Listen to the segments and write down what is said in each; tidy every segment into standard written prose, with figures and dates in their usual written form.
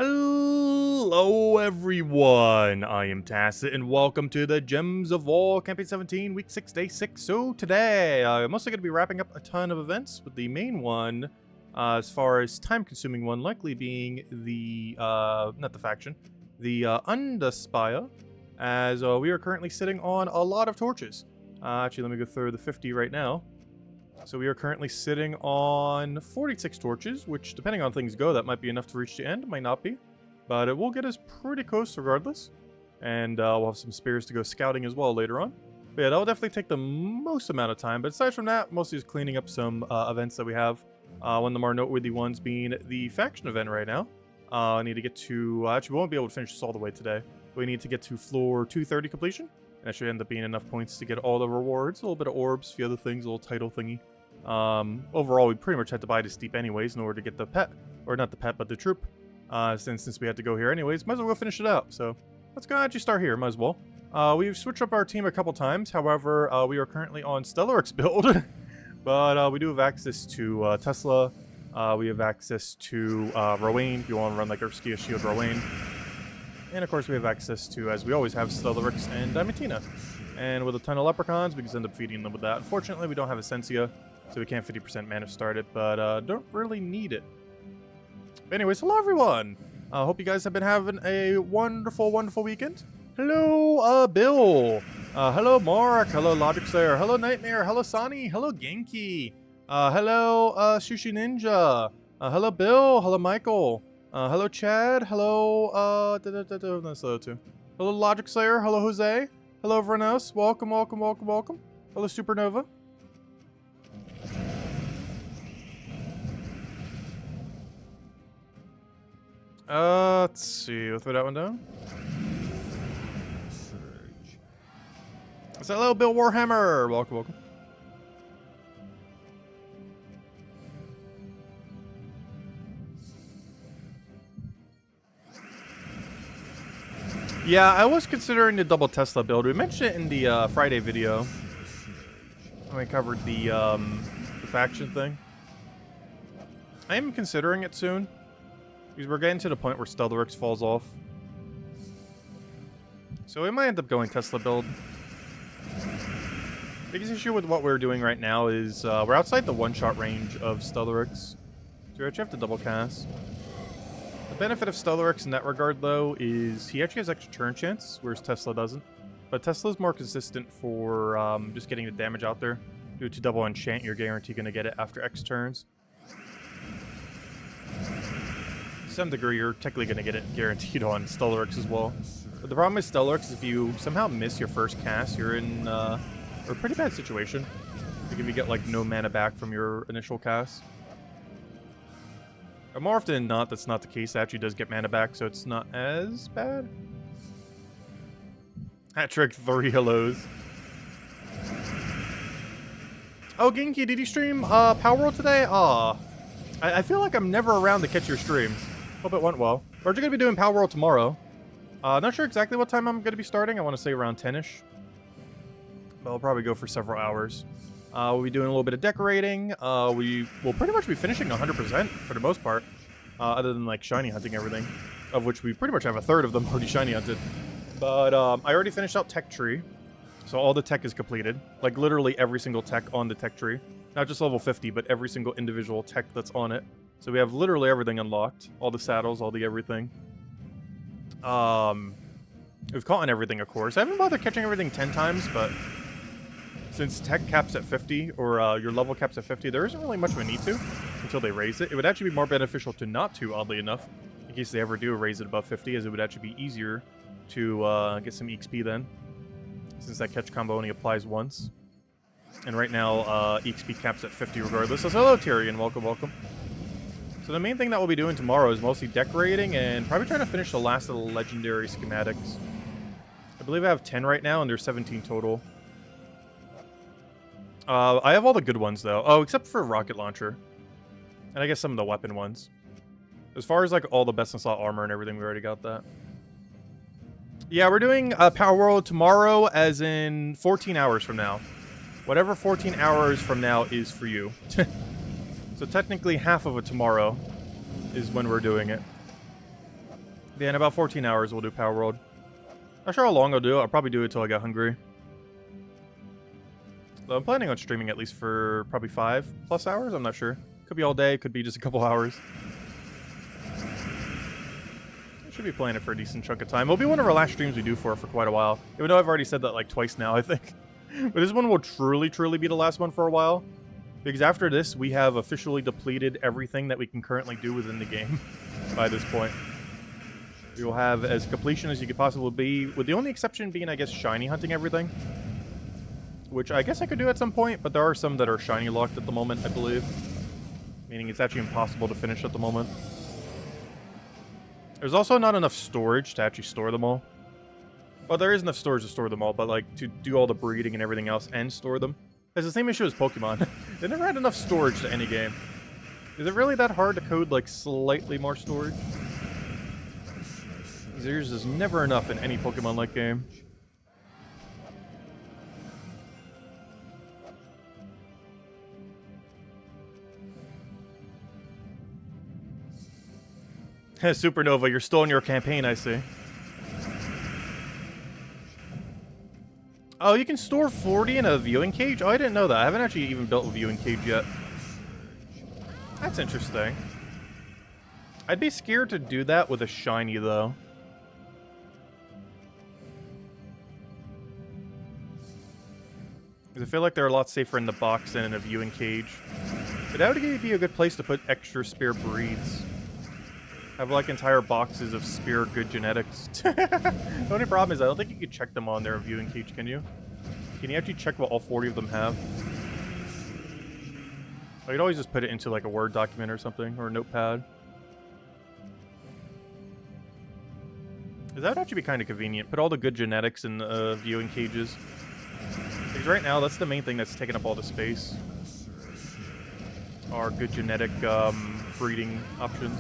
Hello everyone, I am Tacit and welcome to the Gems of War Campaign 17 Week 6 Day 6. So today, I'm also going to be wrapping up a ton of events, with the main one, as far as time-consuming one, likely being the, not the faction, the Underspire, as we are currently sitting on a lot of torches. Actually, let me go through the 50 right now. So we are currently sitting on 46 torches, which, depending on things go, that might be enough to reach the end, might not be. But it will get us pretty close regardless. And we'll have some spares to go scouting as well later on. But yeah, that'll definitely take the most amount of time. But aside from that, mostly just cleaning up some events that we have. One of the more noteworthy ones being the faction event right now. I need to get to... actually, we won't be able to finish this all the way today. We need to get to floor 230 completion. And that should end up being enough points to get all the rewards. A little bit of orbs, a few other things, a little title thingy. Overall, we pretty much had to buy the steep anyways in order to get the pet. Or not the pet, but the troop. Since we had to go here anyways, might as well go finish it out. So, let's go actually start here, might as well. We've switched up our team a couple times. However, we are currently on Stellarix build. But we do have access to Tesla. We have access to Rowan, if you want to run like Earthskia Shield Rowan. And of course we have access to, as we always have, Stellarix and Diamantina. And with a ton of Leprechauns, we can end up feeding them with that. Unfortunately, we don't have Essentia, so we can't 50% mana start it, but don't really need it. But anyways, hello everyone! Hope you guys have been having a wonderful, wonderful weekend. Hello, Bill! Hello, Mark! Hello, Logic Slayer! Hello, Nightmare! Hello, Sani! Hello, Genki! Hello, Sushi Ninja! Hello, Bill! Hello, Michael! Hello, Chad. Hello, that's hello too. Hello, Logic Slayer. Hello, Jose. Hello, everyone else. Welcome, welcome, welcome, welcome. Hello, Supernova. Let's see. We'll throw that one down. It's that little Bill Warhammer. Welcome, welcome. Yeah, I was considering the double Tesla build. We mentioned it in the Friday video when we covered the faction thing. I am considering it soon, because we're getting to the point where Stellarix falls off. So we might end up going Tesla build. Biggest issue with what we're doing right now is we're outside the one-shot range of Stellarix. So we actually have to double cast. The benefit of Stellarix in that regard, though, is he actually has extra turn chance, whereas Tesla doesn't. But Tesla's more consistent for just getting the damage out there. Due to double enchant, you're guaranteed going to get it after X turns. To some degree, you're technically going to get it guaranteed on Stellarix as well. But the problem with Stellarix is if you somehow miss your first cast, you're in a pretty bad situation. Like if you get like no mana back from your initial cast. But more often than not, that's not the case. It actually does get mana back, so it's not as bad. Hat-trick 3 hellos. Oh, Genki, did you stream Power World today? Aw. I feel like I'm never around to catch your streams. Hope it went well. We're going to be doing Power World tomorrow. Not sure exactly what time I'm going to be starting. I want to say around 10-ish. But I'll probably go for several hours. We'll be doing a little bit of decorating. We will pretty much be finishing 100% for the most part. Other than like shiny hunting everything. Of which we pretty much have a third of them already shiny hunted. But I already finished out Tech Tree. So all the tech is completed. Like literally every single tech on the Tech Tree. Not just level 50, but every single individual tech that's on it. So we have literally everything unlocked. All the saddles, all the everything. We've caught on everything, of course. I haven't bothered catching everything 10 times, but... since tech caps at 50, or your level caps at 50, there isn't really much of a need to until they raise it. It would actually be more beneficial to not to, oddly enough, in case they ever do raise it above 50, as it would actually be easier to get some EXP then, since that catch combo only applies once. And right now, EXP caps at 50 regardless. So hello, Tyrion. Welcome, welcome. So the main thing that we'll be doing tomorrow is mostly decorating and probably trying to finish the last of the legendary schematics. I believe I have 10 right now, and there's 17 total. I have all the good ones, though. Oh, except for Rocket Launcher. And I guess some of the weapon ones. As far as, like, all the best in slot armor and everything, we already got that. Yeah, we're doing Power World tomorrow, as in 14 hours from now. Whatever 14 hours from now is for you. So technically half of a tomorrow is when we're doing it. Yeah, in about 14 hours we'll do Power World. Not sure how long I'll do it. I'll probably do it till I get hungry. So I'm planning on streaming at least for probably 5+ hours. I'm not sure. Could be all day. Could be just a couple hours. I should be playing it for a decent chunk of time. It'll be one of our last streams we do for quite a while. Even though I've already said that like twice now, I think. But this one will truly be the last one for a while. Because after this, we have officially depleted everything that we can currently do within the game by this point. We will have as completion as you could possibly be, with the only exception being, I guess, shiny hunting everything. Which I guess I could do at some point, but there are some that are shiny locked at the moment, I believe. Meaning it's actually impossible to finish at the moment. There's also not enough storage to actually store them all. Well, there is enough storage to store them all, but like to do all the breeding and everything else and store them. It's the same issue as Pokemon. They never had enough storage to any game. Is it really that hard to code like slightly more storage? There's is never enough in any Pokemon-like game. Supernova, you're still in your campaign, I see. Oh, you can store 40 in a viewing cage? Oh, I didn't know that. I haven't actually even built a viewing cage yet. That's interesting. I'd be scared to do that with a shiny, though. Because I feel like they're a lot safer in the box than in a viewing cage. But that would be a good place to put extra spear breeds. Have like entire boxes of spear good genetics. The only problem is I don't think you can check them on their viewing cage, can you? Can you actually check what all 40 of them have? I could always just put it into like a Word document or something, or a notepad. That would actually be kind of convenient. Put all the good genetics in viewing cages. Because right now, that's the main thing that's taking up all the space. Are good genetic breeding options.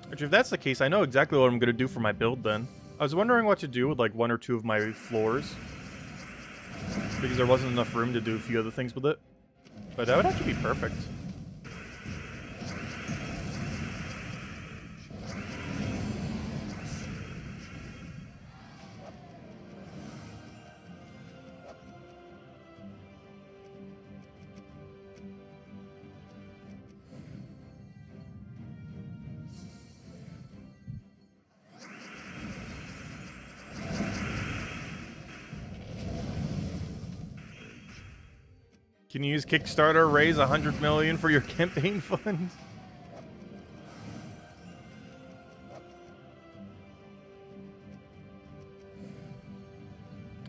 Which, if that's the case, I know exactly what I'm going to do for my build then. I was wondering what to do with like 1 or 2 of my floors. Because there wasn't enough room to do a few other things with it. But that would actually be perfect. Can you use Kickstarter, raise 100 million for your campaign fund?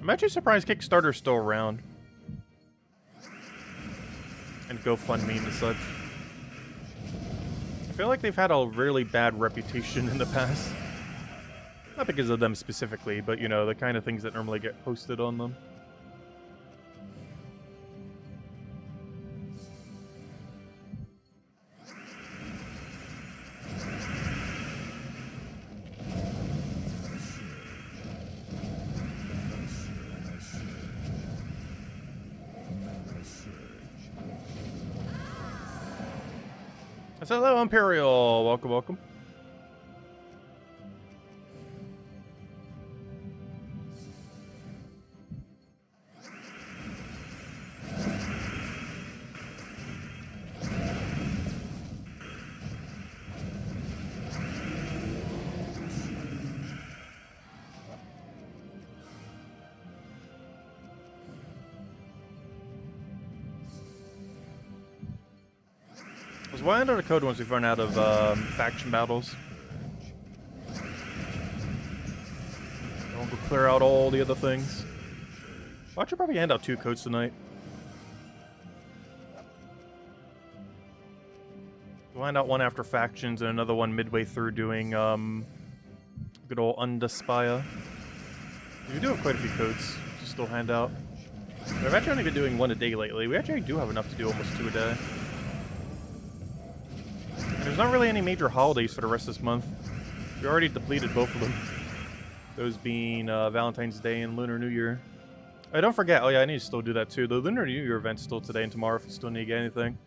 I'm actually surprised Kickstarter's still around. And GoFundMe and such. I feel like they've had a really bad reputation in the past. Not because of them specifically, but you know, the kind of things that normally get posted on them. Hello, Imperial. Welcome, welcome. Why under the code once we've run out of faction battles? We'll go clear out all the other things. Well, I should probably hand out 2 codes tonight. We'll hand out 1 after factions and another 1 midway through doing good old Underspire. We do have quite a few codes to still hand out. I've actually only been doing 1 a day lately. We actually do have enough to do almost 2 a day. And there's not really any major holidays for the rest of this month. We already depleted both of them. Those being Valentine's Day and Lunar New Year. Oh, don't forget. Oh yeah, I need to still do that too. The Lunar New Year event's still today and tomorrow if you still need to get anything.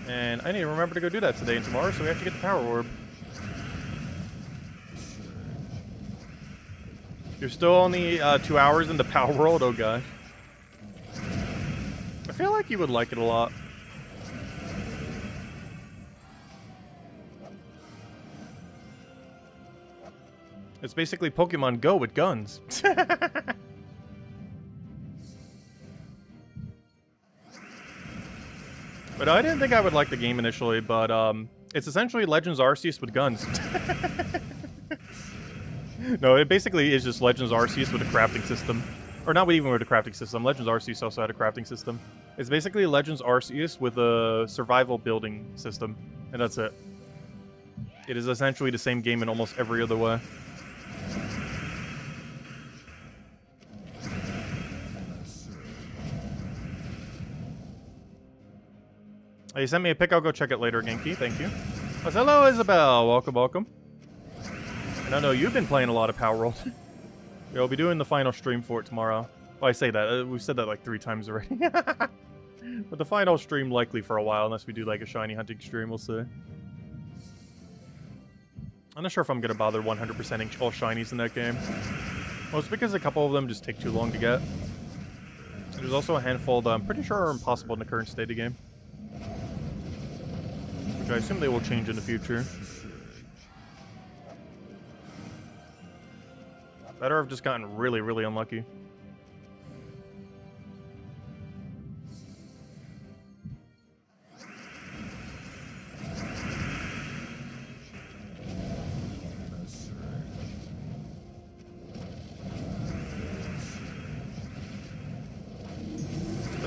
And I need to remember to go do that today and tomorrow so we have to get the Power Orb. You're still only 2 hours in the Power World? Oh gosh. I feel like you would like it a lot. It's basically Pokemon Go with guns. But I didn't think I would like the game initially, but it's essentially Legends Arceus with guns. No, it basically is just Legends Arceus with a crafting system. Or not even with a crafting system. Legends Arceus also had a crafting system. It's basically Legends Arceus with a survival building system. And that's it. It is essentially the same game in almost every other way. Oh, you sent me a pic, I'll go check it later, Genki. Thank you. Oh, hello, Isabel. Welcome, welcome. And I know you've been playing a lot of Power World. We'll be doing the final stream for it tomorrow. Well, I say that. We've said that like 3 times already. But the final stream likely for a while, unless we do like a shiny hunting stream, we'll see. I'm not sure if I'm going to bother 100%ing all shinies in that game. Well, it's because a couple of them just take too long to get. There's also a handful that I'm pretty sure are impossible in the current state of the game. Which I assume they will change in the future. Better have just gotten really, really unlucky.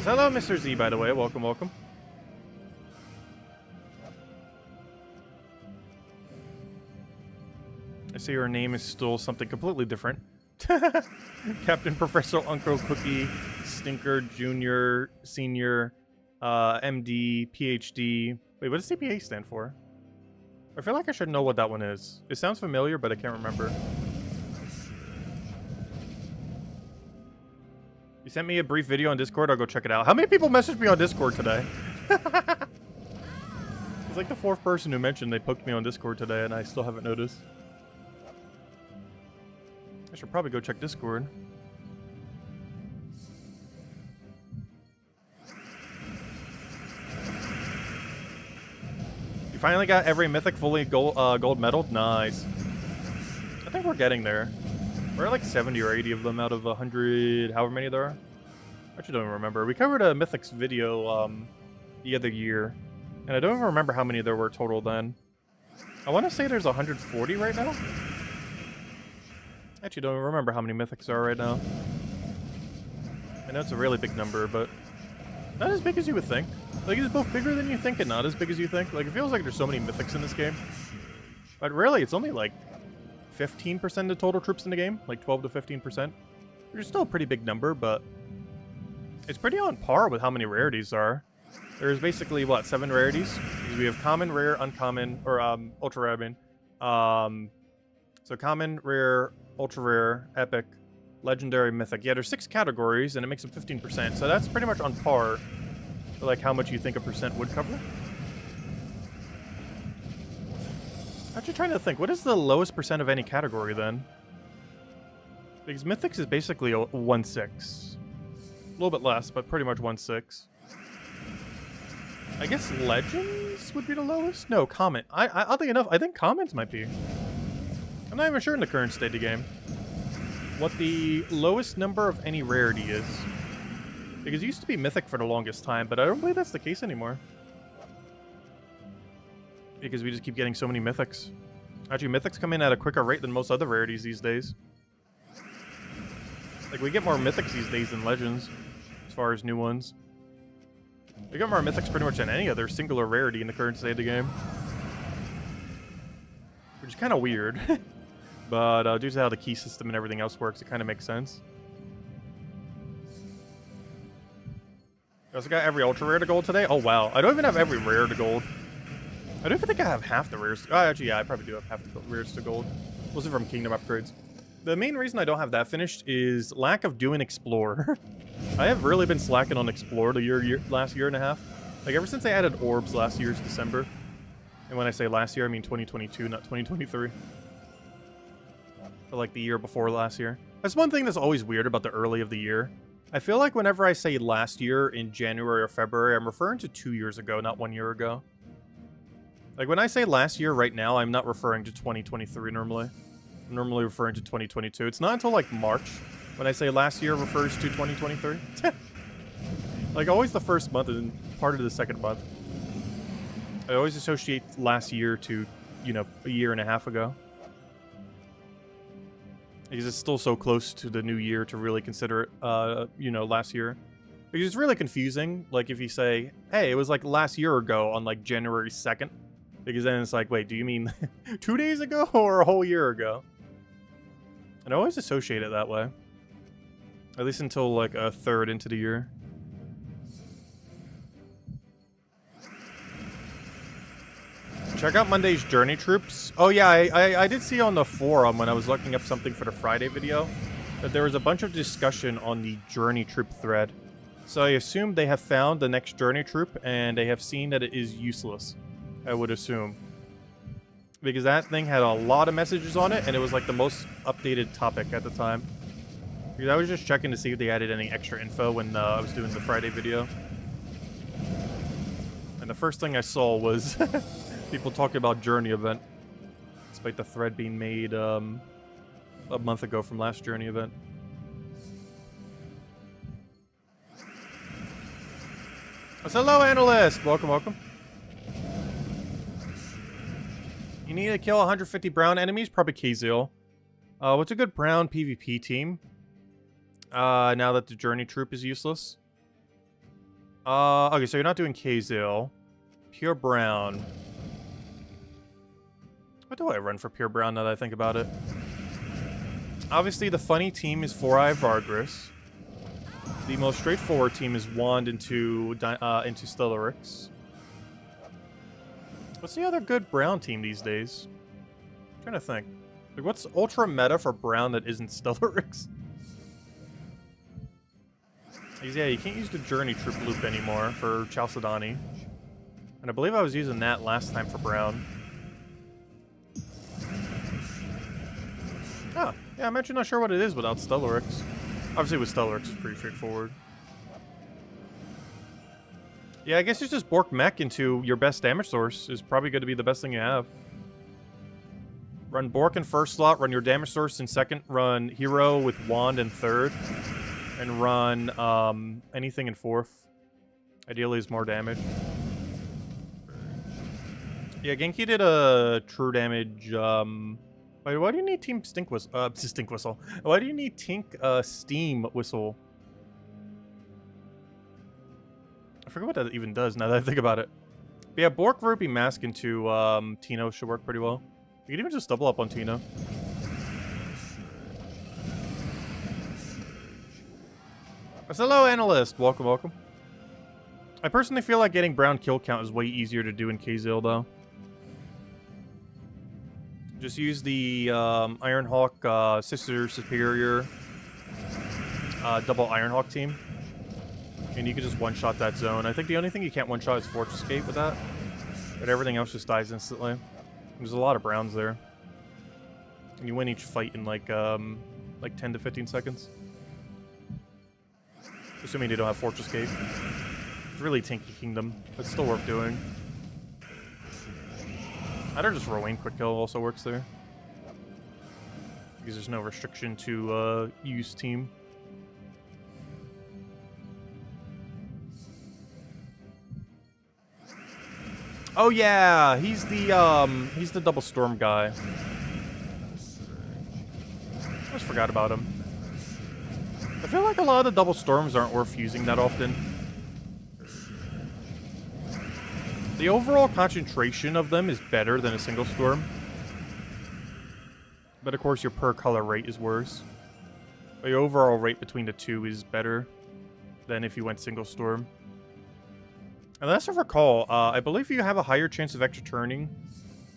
Hello, Mr. Z, by the way. Welcome, welcome. I see your name is still something completely different. Captain, Professor, Uncle, Cookie, Stinker, Junior, Senior, MD, PhD. Wait, what does CPA stand for? I feel like I should know what that one is. It sounds familiar, but I can't remember. You sent me a brief video on Discord. I'll go check it out. How many people messaged me on Discord today? It's like the 4th person who mentioned they poked me on Discord today, and I still haven't noticed. I should probably go check Discord. You finally got every mythic fully gold medal? Nice. I think we're getting there. We're at like 70 or 80 of them out of 100, however many there are. I actually don't even remember. We covered a Mythics video the other year, and I don't even remember how many there were total then. I want to say there's 140 right now. I actually don't even remember how many Mythics there are right now. I know it's a really big number, but not as big as you would think. Like, it's both bigger than you think and not as big as you think. Like, it feels like there's so many Mythics in this game. But really, it's only like 15% of total troops in the game, like 12 to 15%. Which is still a pretty big number, but it's pretty on par with how many rarities are. There's basically, what, 7 rarities? Because we have common, rare, uncommon, or ultra rare, I mean. So common, rare, ultra rare, epic, legendary, mythic. Yeah, there's 6 categories, and it makes them 15%. So that's pretty much on par for like how much you think a percent would cover. Actually trying to think, what is the lowest percent of any category then? Because Mythics is basically a 1/6. A little bit less, but pretty much 1/6. I guess Legends would be the lowest? No, Common. Oddly enough, I think Commons might be. I'm not even sure in the current state of the game what the lowest number of any rarity is. Because it used to be Mythic for the longest time, but I don't believe that's the case anymore. Because we just keep getting so many Mythics. Actually, Mythics come in at a quicker rate than most other rarities these days. Like, we get more Mythics these days than Legends, as far as new ones. We get more Mythics pretty much than any other singular rarity in the current state of the game. Which is kind of weird. But due to how the key system and everything else works, it kind of makes sense. I also got every ultra rare to gold today. Oh, wow. I don't even have every rare to gold. I don't even think I have half the rares. Oh, actually, yeah, I probably do have half the rares to gold. Mostly from kingdom upgrades. The main reason I don't have that finished is lack of doing Explorer. I have really been slacking on Explorer the last year and a half. Like, ever since I added orbs last year's December. And when I say last year, I mean 2022, not 2023. But like the year before last year. That's one thing that's always weird about the early of the year. I feel like whenever I say last year in January or February, I'm referring to 2 years ago, not 1 year ago. Like, when I say last year right now, I'm not referring to 2023 normally. I'm normally referring to 2022. It's not until, like, March when I say last year refers to 2023. Like, always the first month and part of the second month. I always associate last year to, you know, a year and a half ago. Because it's still so close to the new year to really consider it, you know, last year. Because it's really confusing, like, if you say, hey, it was, like, last year ago on, like, January 2nd. Because then it's like, wait, do you mean 2 days ago or a whole year ago? And I always associate it that way. At least until, like, a third into the year. Check out Monday's Journey Troops. Oh yeah, I did see on the forum when I was looking up something for the Friday video that there was a bunch of discussion on the Journey Troop thread. So I assume they have found the next Journey Troop and they have seen that it is useless. I would assume. Because that thing had a lot of messages on it and it was like the most updated topic at the time. Because I was just checking to see if they added any extra info when I was doing the Friday video. And the first thing I saw was people talking about Journey event. Despite the thread being made a month ago from last Journey event. Hello, analyst! Welcome, welcome. You need to kill 150 brown enemies? Probably Kazil. What's a good brown PvP team? Now that the Journey Troop is useless. Okay, so you're not doing Kazil. Pure brown. What do I run for pure brown now that I think about it? Obviously, the funny team is 4-Eye Vargris. The most straightforward team is Wand into Stellaryx. What's the other good brown team these days? I'm trying to think. Like, what's ultra meta for brown that isn't Stellaryx? Yeah, you can't use the Journey Troop loop anymore for Chalcedony. And I believe I was using that last time for brown. Oh, yeah, I'm actually not sure what it is without Stellaryx. Obviously with Stellaryx it's pretty straightforward. Yeah, I guess it's just Bork Mech into your best damage source is probably going to be the best thing you have. Run Bork in first slot, run your damage source in second, run Hero with Wand in third, and run anything in fourth. Ideally is more damage. Yeah, Genki did a true damage, wait, why do you need Team Stink Whistle? Stink Whistle. Why do you need Tink, Steam Whistle? I forget what that even does now that I think about it. But yeah, Bork Rupee Mask into, Tino should work pretty well. You can even just double up on Tino. Hello, analyst. Welcome, welcome. I personally feel like getting brown kill count is way easier to do in Kazil, though. Just use the Ironhawk Sister Superior double Ironhawk team. And you can just one-shot that zone. I think the only thing you can't one-shot is Fortress Gate with that. But everything else just dies instantly. There's a lot of browns there. And you win each fight in like 10 to 15 seconds. Assuming they don't have Fortress Gate. It's really Tinky Kingdom, but still worth doing. I'd just Rowan Quick Kill also works there. Because there's no restriction to use team. Oh yeah, he's the double storm guy. I just forgot about him. I feel like a lot of the double storms aren't worth using that often. The overall concentration of them is better than a single storm. But of course your per color rate is worse. But your overall rate between the two is better than if you went single storm. Unless I recall, I believe you have a higher chance of extra turning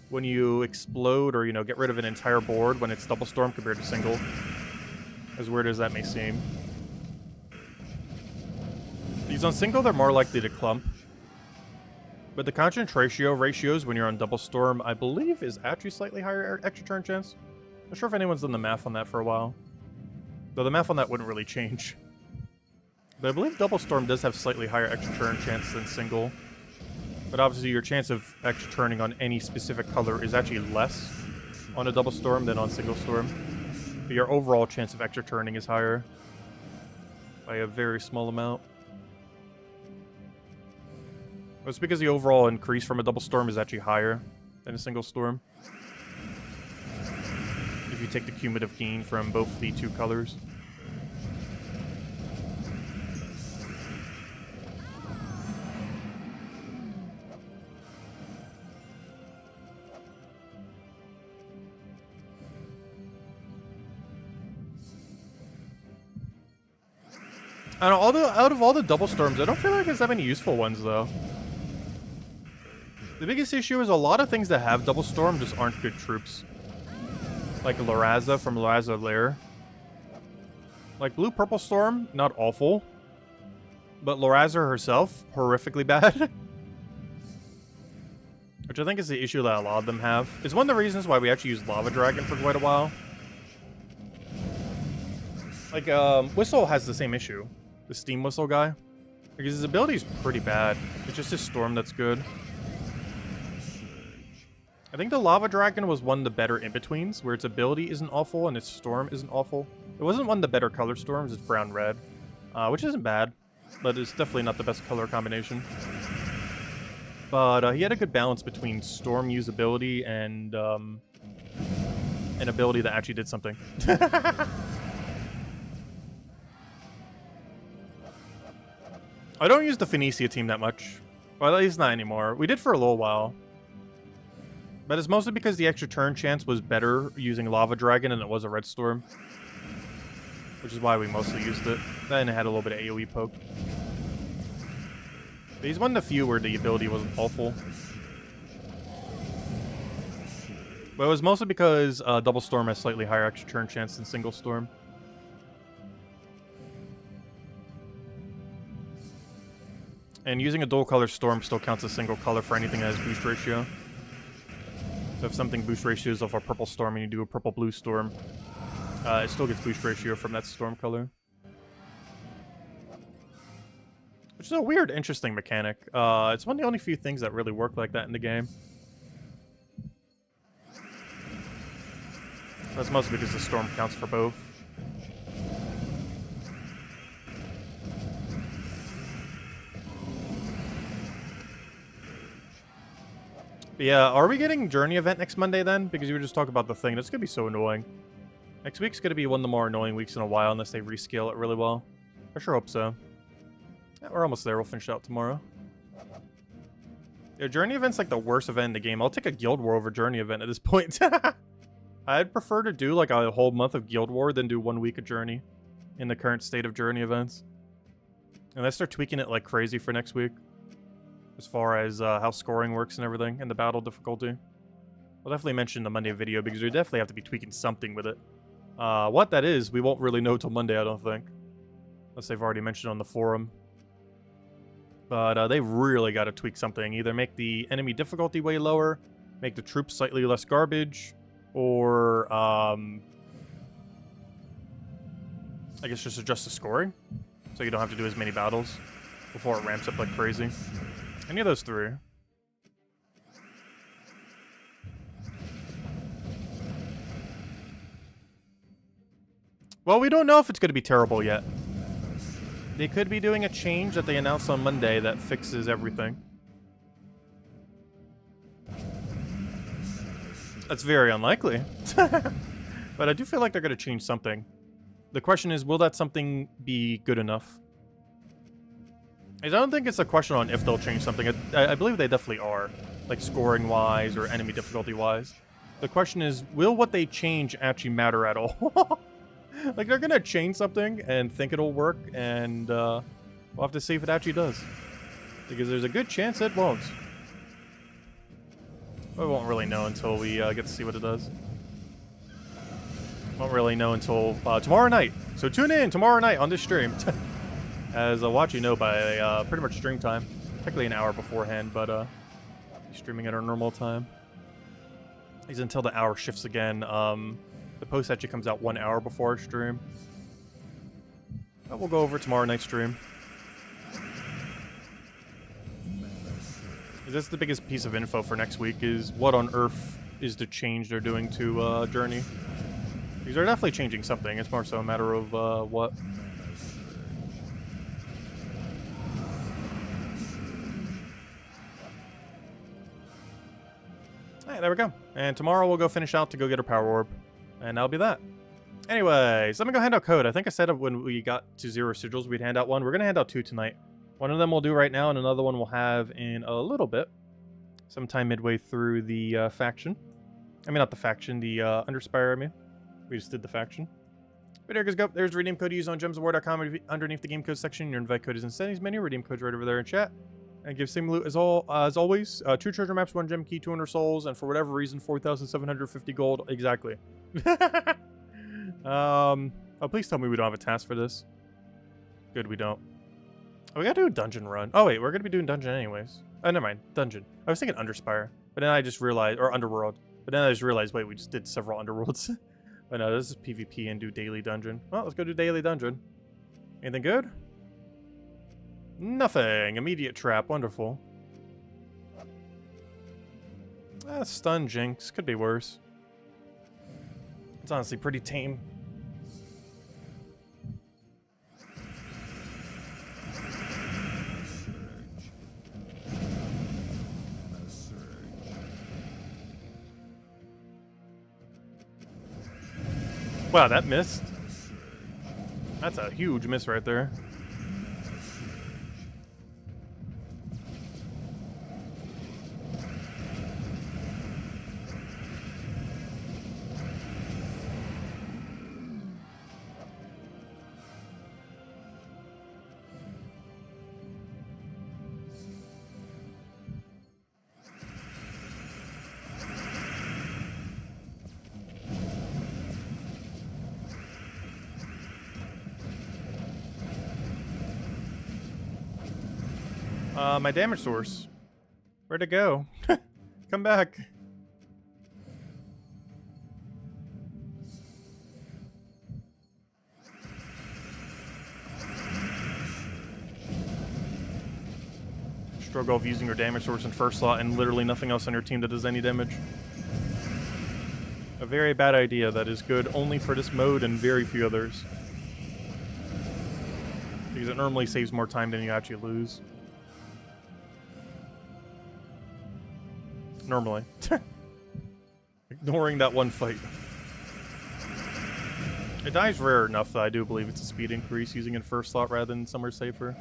when you explode or, you know, get rid of an entire board when it's double storm compared to single. As weird as that may seem. These on single, they're more likely to clump. But the concentration ratios when you're on double storm, I believe, is actually slightly higher extra turn chance. Not sure if anyone's done the math on that for a while. Though the math on that wouldn't really change. But I believe double storm does have slightly higher extra turn chance than single. But obviously your chance of extra turning on any specific color is actually less on a double storm than on single storm. But your overall chance of extra turning is higher by a very small amount. It's because the overall increase from a double storm is actually higher than a single storm. If you take the cumulative gain from both the two colors. I don't know, out of all the double storms, I don't feel like there's that many useful ones, though. The biggest issue is a lot of things that have double storm just aren't good troops. Like Laraza from Laraza Lair. Like blue-purple storm, not awful. But Laraza herself, horrifically bad. Which I think is the issue that a lot of them have. It's one of the reasons why we actually used Lava Dragon for quite a while. Like, Whistle has the same issue. The Steam Whistle guy. Because his ability is pretty bad. It's just his storm that's good. I think the Lava Dragon was one of the better in-betweens, where its ability isn't awful and its storm isn't awful. It wasn't one of the better color storms, it's brown-red. Which isn't bad, but it's definitely not the best color combination. But he had a good balance between storm usability and an ability that actually did something. I don't use the Phoenicia team that much. Well, at least not anymore. We did for a little while. But it's mostly because the extra turn chance was better using Lava Dragon than it was a Red Storm. Which is why we mostly used it. Then it had a little bit of AoE poke. But he's one of the few where the ability wasn't awful. But it was mostly because Double Storm has slightly higher extra turn chance than Single Storm. And using a dual color Storm still counts as single color for anything that has boost ratio. So if something boost ratio is of a purple storm and you do a purple-blue storm, it still gets boost ratio from that storm color. Which is a weird, interesting mechanic. It's one of the only few things that really work like that in the game. That's mostly because the storm counts for both. But yeah, are we getting Journey event next Monday then? Because you were just talking about the thing. That's going to be so annoying. Next week's going to be one of the more annoying weeks in a while unless they rescale it really well. I sure hope so. Yeah, we're almost there. We'll finish out tomorrow. Yeah, Journey event's like the worst event in the game. I'll take a Guild War over Journey event at this point. I'd prefer to do like a whole month of Guild War than do 1 week of Journey in the current state of Journey events. Unless they're tweaking it like crazy for next week. As far as how scoring works and everything, and the battle difficulty. I'll definitely mention the Monday video, because we definitely have to be tweaking something with it. What that is, we won't really know till Monday, I don't think. Unless they've already mentioned on the forum. But they really got to tweak something. Either make the enemy difficulty way lower, make the troops slightly less garbage, or, I guess just adjust the scoring. So you don't have to do as many battles before it ramps up like crazy. Any of those three. Well, we don't know if it's going to be terrible yet. They could be doing a change that they announced on Monday that fixes everything. That's very unlikely. But I do feel like they're going to change something. The question is, will that something be good enough? I don't think it's a question on if they'll change something. I believe they definitely are. Like scoring-wise or enemy difficulty-wise. The question is, will what they change actually matter at all? Like, they're gonna change something and think it'll work, and we'll have to see if it actually does. Because there's a good chance it won't. But we won't really know until we get to see what it does. Won't really know until tomorrow night. So tune in tomorrow night on this stream. As I'll watch you know by pretty much stream time. Technically an hour beforehand, but streaming at our normal time. Is until the hour shifts again. The post actually comes out 1 hour before our stream. But we'll go over tomorrow night's stream. That's the biggest piece of info for next week, is what on earth is the change they're doing to Journey. Because they're definitely changing something. It's more so a matter of what. Alright, there we go. And tomorrow we'll go finish out to go get our power orb. And that'll be that. Anyways, let me go hand out code. I think I said when we got to 0 sigils, we'd hand out one. We're going to hand out 2 tonight. One of them we'll do right now, and another one we'll have in a little bit. Sometime midway through the faction. I mean, not the faction, the Underspire, I mean. We just did the faction. But there you go. There's the redeem code you use on gemsofwar.com. Underneath the game code section, your invite code is in the settings menu. Redeem code's right over there in chat. And give same loot as always. 2 treasure maps, 1 gem key, 200 souls, and for whatever reason, 4,750 gold. Exactly. Oh, please tell me we don't have a task for this. Good, we don't. Oh, we gotta do a dungeon run. Oh, wait, we're gonna be doing dungeon anyways. Oh, never mind. Dungeon. I was thinking Underspire. But then I just realized... Or Underworld. But then I just realized, wait, we just did several Underworlds. But no, this is PvP and do daily dungeon. Well, let's go do daily dungeon. Anything good? Nothing. Immediate trap. Wonderful. Stun Jinx. Could be worse. It's honestly pretty tame. Wow, that missed. That's a huge miss right there. My damage source. Where'd it go? Come back. Struggle of using your damage source in first slot and literally nothing else on your team that does any damage. A very bad idea that is good only for this mode and very few others. Because it normally saves more time than you actually lose. Normally. Ignoring that one fight. It dies rare enough that I do believe it's a speed increase using it in first slot rather than somewhere safer.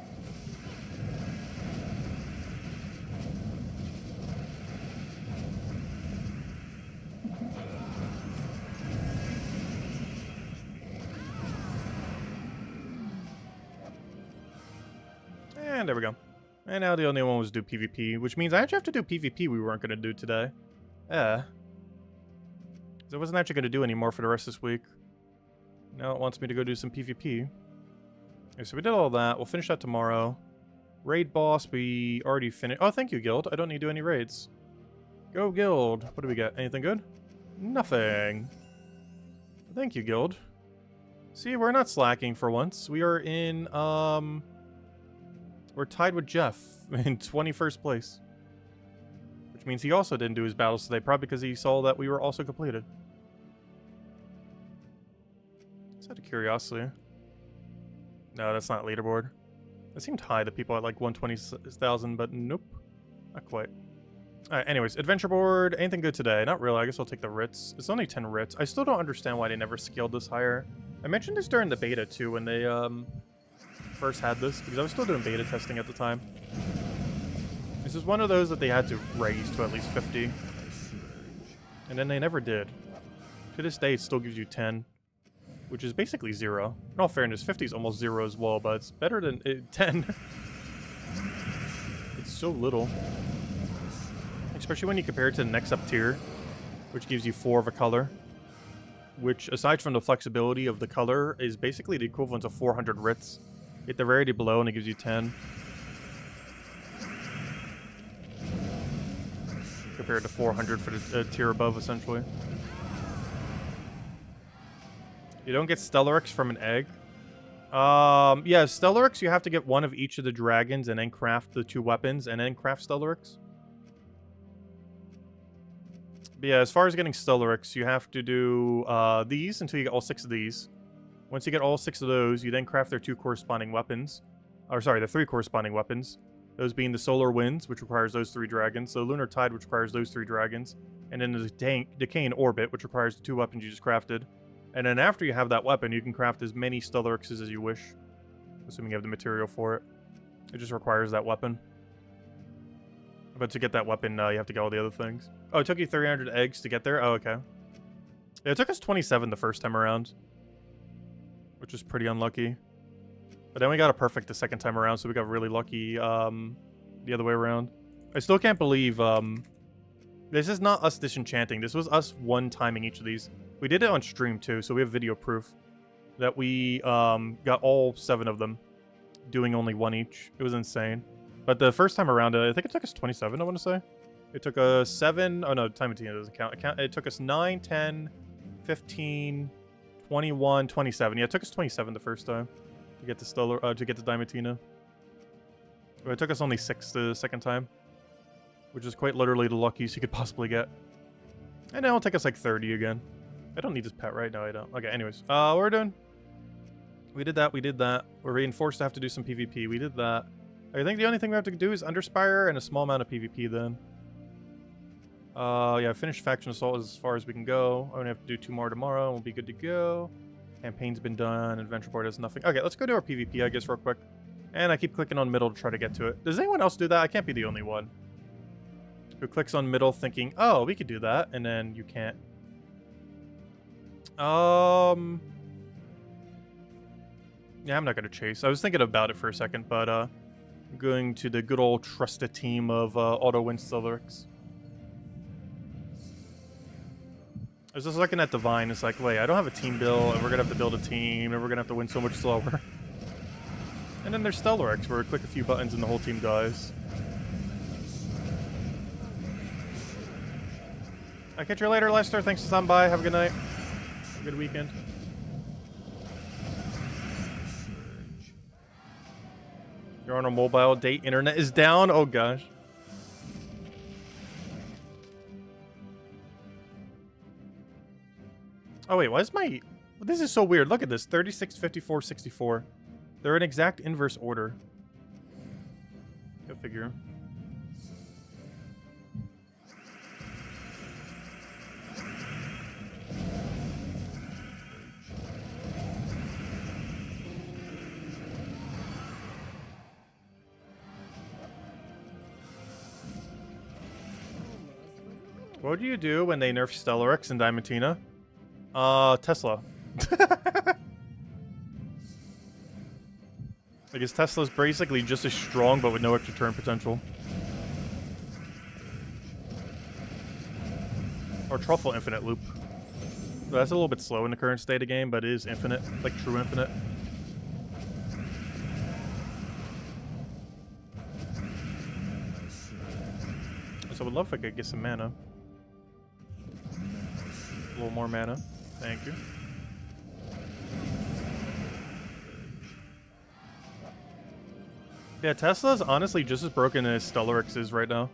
And there we go. And now the only one was do PvP, which means I actually have to do PvP we weren't going to do today. So I wasn't actually going to do any more for the rest of this week. Now it wants me to go do some PvP. Okay, so we did all that. We'll finish that tomorrow. Raid boss, we already finished. Oh, thank you, guild. I don't need to do any raids. Go, guild. What do we get? Anything good? Nothing. Thank you, guild. See, we're not slacking for once. We are in, we're tied with Jeff in 21st place. Which means he also didn't do his battles today, probably because he saw that we were also completed. Just out of curiosity. No, that's not leaderboard. It seemed high, the people at like 120,000, but nope. Not quite. Alright, anyways, adventure board. Anything good today? Not really. I guess I'll take the writs. It's only 10 writs. I still don't understand why they never scaled this higher. I mentioned this during the beta too when they first had this, because I was still doing beta testing at the time. This is one of those that they had to raise to at least 50. And then they never did. To this day, it still gives you 10. Which is basically 0. In all fairness, 50 is almost 0 as well, but it's better than 10. so little. Especially when you compare it to the next up tier, which gives you 4 of a color. Which, aside from the flexibility of the color, is basically the equivalent of 400 writs. Hit the rarity below and it gives you 10. Compared to 400 for the tier above, essentially. You don't get Stellarex from an egg. Yeah, Stellarex, you have to get one of each of the dragons and then craft the 2 weapons and then craft Stellarex. But yeah, as far as getting Stellarex, you have to do these until you get all 6 of these. Once you get all 6 of those, you then craft their 2 corresponding weapons. Or sorry, the 3 corresponding weapons. Those being the Solar Winds, which requires those 3 dragons. The Lunar Tide, which requires those 3 dragons. And then the Decaying Orbit, which requires the 2 weapons you just crafted. And then after you have that weapon, you can craft as many Stellarexes as you wish. Assuming you have the material for it. It just requires that weapon. But to get that weapon, you have to get all the other things. Oh, it took you 300 eggs to get there? Oh, okay. Yeah, it took us 27 the first time around. Which is pretty unlucky. But then we got a perfect the second time around, so we got really lucky the other way around. I still can't believe... this is not us disenchanting. This was us one-timing each of these. We did it on stream, too, so we have video proof that we got all 7 of them, doing only 1 each. It was insane. But the first time around, I think it took us 27, I want to say. It took us 7... Oh, no, Time Tina doesn't count. It took us 9, 10, 15, 21, 27. Yeah, it took us 27 the first time to get to to get to Diamantina. But it took us only 6 the second time, which is quite literally the luckiest you could possibly get. And now it'll take us like 30 again. I don't need this pet, right? No, I don't. Okay, anyways. What we're doing? We did that, we did that. We're being forced to have to do some PvP. We did that. I think the only thing we have to do is Underspire and a small amount of PvP then. Yeah, finished Faction Assault as far as we can go. I'm gonna have to do 2 more tomorrow and we'll be good to go. Campaign's been done. Adventure board has nothing. Okay, let's go do our PvP, I guess, real quick. And I keep clicking on middle to try to get to it. Does anyone else do that? I can't be the only one who clicks on middle thinking, oh, we could do that, and then you can't. Yeah, I'm not gonna chase. I was thinking about it for a second, but I'm going to the good old trusted team of auto-win Stellarex. I was just looking at Divine, it's like, wait, I don't have a team build, and we're gonna have to build a team, and we're gonna have to win so much slower. And then there's Stellarex, where we click a few buttons and the whole team dies. I'll catch you later, Lester. Thanks for stopping by. Have a good night. Have a good weekend. You're on a mobile date. Internet is down. Oh, gosh. Oh, wait. Why is my... This is so weird. Look at this. 36, 54, 64. They're in exact inverse order. Go figure. What do you do when they nerf Stellarex and Diamantina? Tesla. I guess Tesla's basically just as strong, but with no extra turn potential. Or Truffle Infinite Loop. So that's a little bit slow in the current state of game, but it is infinite, like true infinite. So I would love if I could get some mana. A little more mana. Thank you. Yeah, Tesla's honestly just as broken as Stellarex is right now.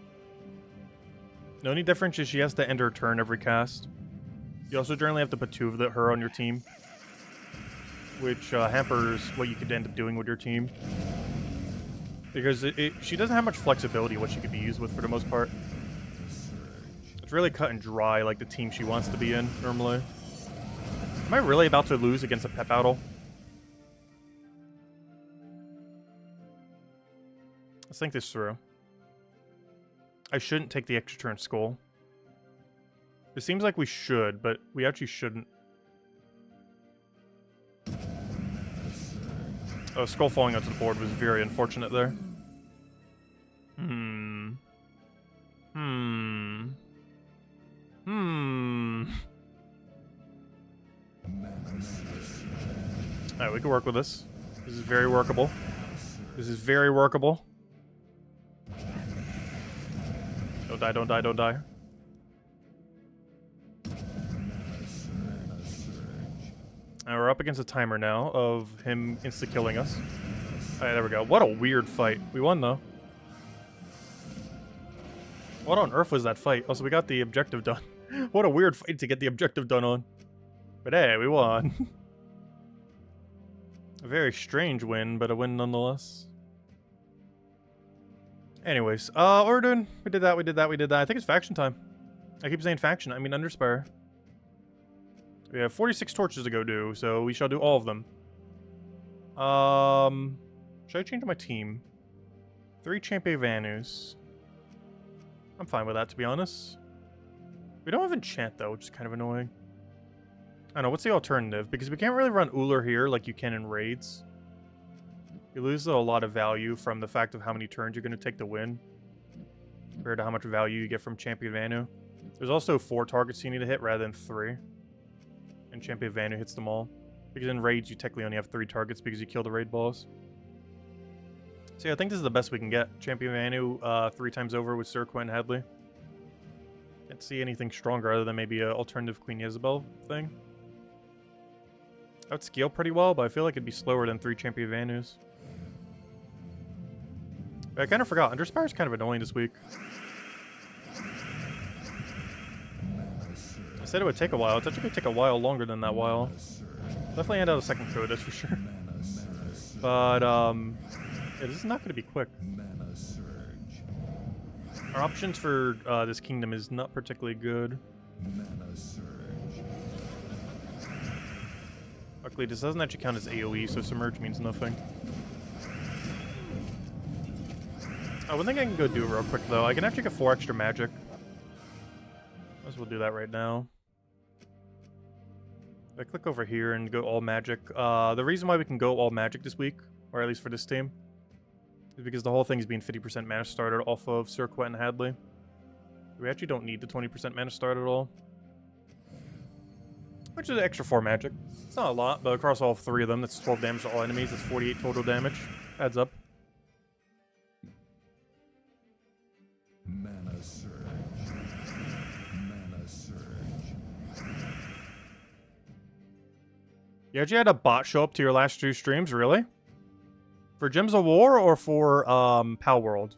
The only difference is she has to end her turn every cast. You also generally have to put 2 of her on your team, which hampers what you could end up doing with your team. Because she doesn't have much flexibility what she could be used with for the most part. It's really cut and dry like the team she wants to be in normally. Am I really about to lose against a pet battle? Let's think this through. I shouldn't take the extra turn skull. It seems like we should, but we actually shouldn't. Oh, skull falling onto the board was very unfortunate there. Hmm. Alright, we can work with this. This is very workable. This is very workable. Don't die, don't die, don't die. And we're up against a timer now of him insta-killing us. Alright, there we go. What a weird fight. We won, though. What on earth was that fight? Also, we got the objective done. What a weird fight to get the objective done on. But hey, we won. A very strange win, but a win nonetheless. Anyways, what we're doing? We did that, we did that, we did that. I think it's faction time. I keep saying faction, I mean Underspire. We have 46 torches to go do, so we shall do all of them. Should I change my team? 3 Champion Vanus. I'm fine with that, to be honest. We don't have enchant, though, which is kind of annoying. I don't know, what's the alternative? Because we can't really run Uller here like you can in raids. You lose a lot of value from the fact of how many turns you're going to take to win, compared to how much value you get from Champion Vanu. There's also 4 targets you need to hit rather than 3. And Champion Vanu hits them all. Because in raids, you technically only have 3 targets because you kill the raid boss. So yeah, I think this is the best we can get. Champion Vanu 3 times over with Sir Quentin Hadley. Can't see anything stronger other than maybe an alternative Queen Isabel thing. That would scale pretty well, but I feel like it'd be slower than 3 Champion Vanus. I kind of forgot. Underspire's kind of annoying this week. I said it would take a while. It's actually going to take a while longer than that while. Definitely hand out a second code, that's for sure. But, yeah, this is not going to be quick. Our options for this kingdom is not particularly good. Luckily, this doesn't actually count as AoE, so Submerge means nothing. One thing I can go do real quick, though, I can actually get 4 extra magic. Might as well do that right now. If I click over here and go all magic. The reason why we can go all magic this week, or at least for this team, is because the whole thing is being 50% mana started off of Sir Quentin Hadley. We actually don't need the 20% mana start at all. Which is an extra 4 magic. It's not a lot, but across all 3 of them, that's 12 damage to all enemies. That's 48 total damage. Adds up. Mana surge. Mana surge. You actually had a bot show up to your last 2 streams, really? For Gems of War or for Power World?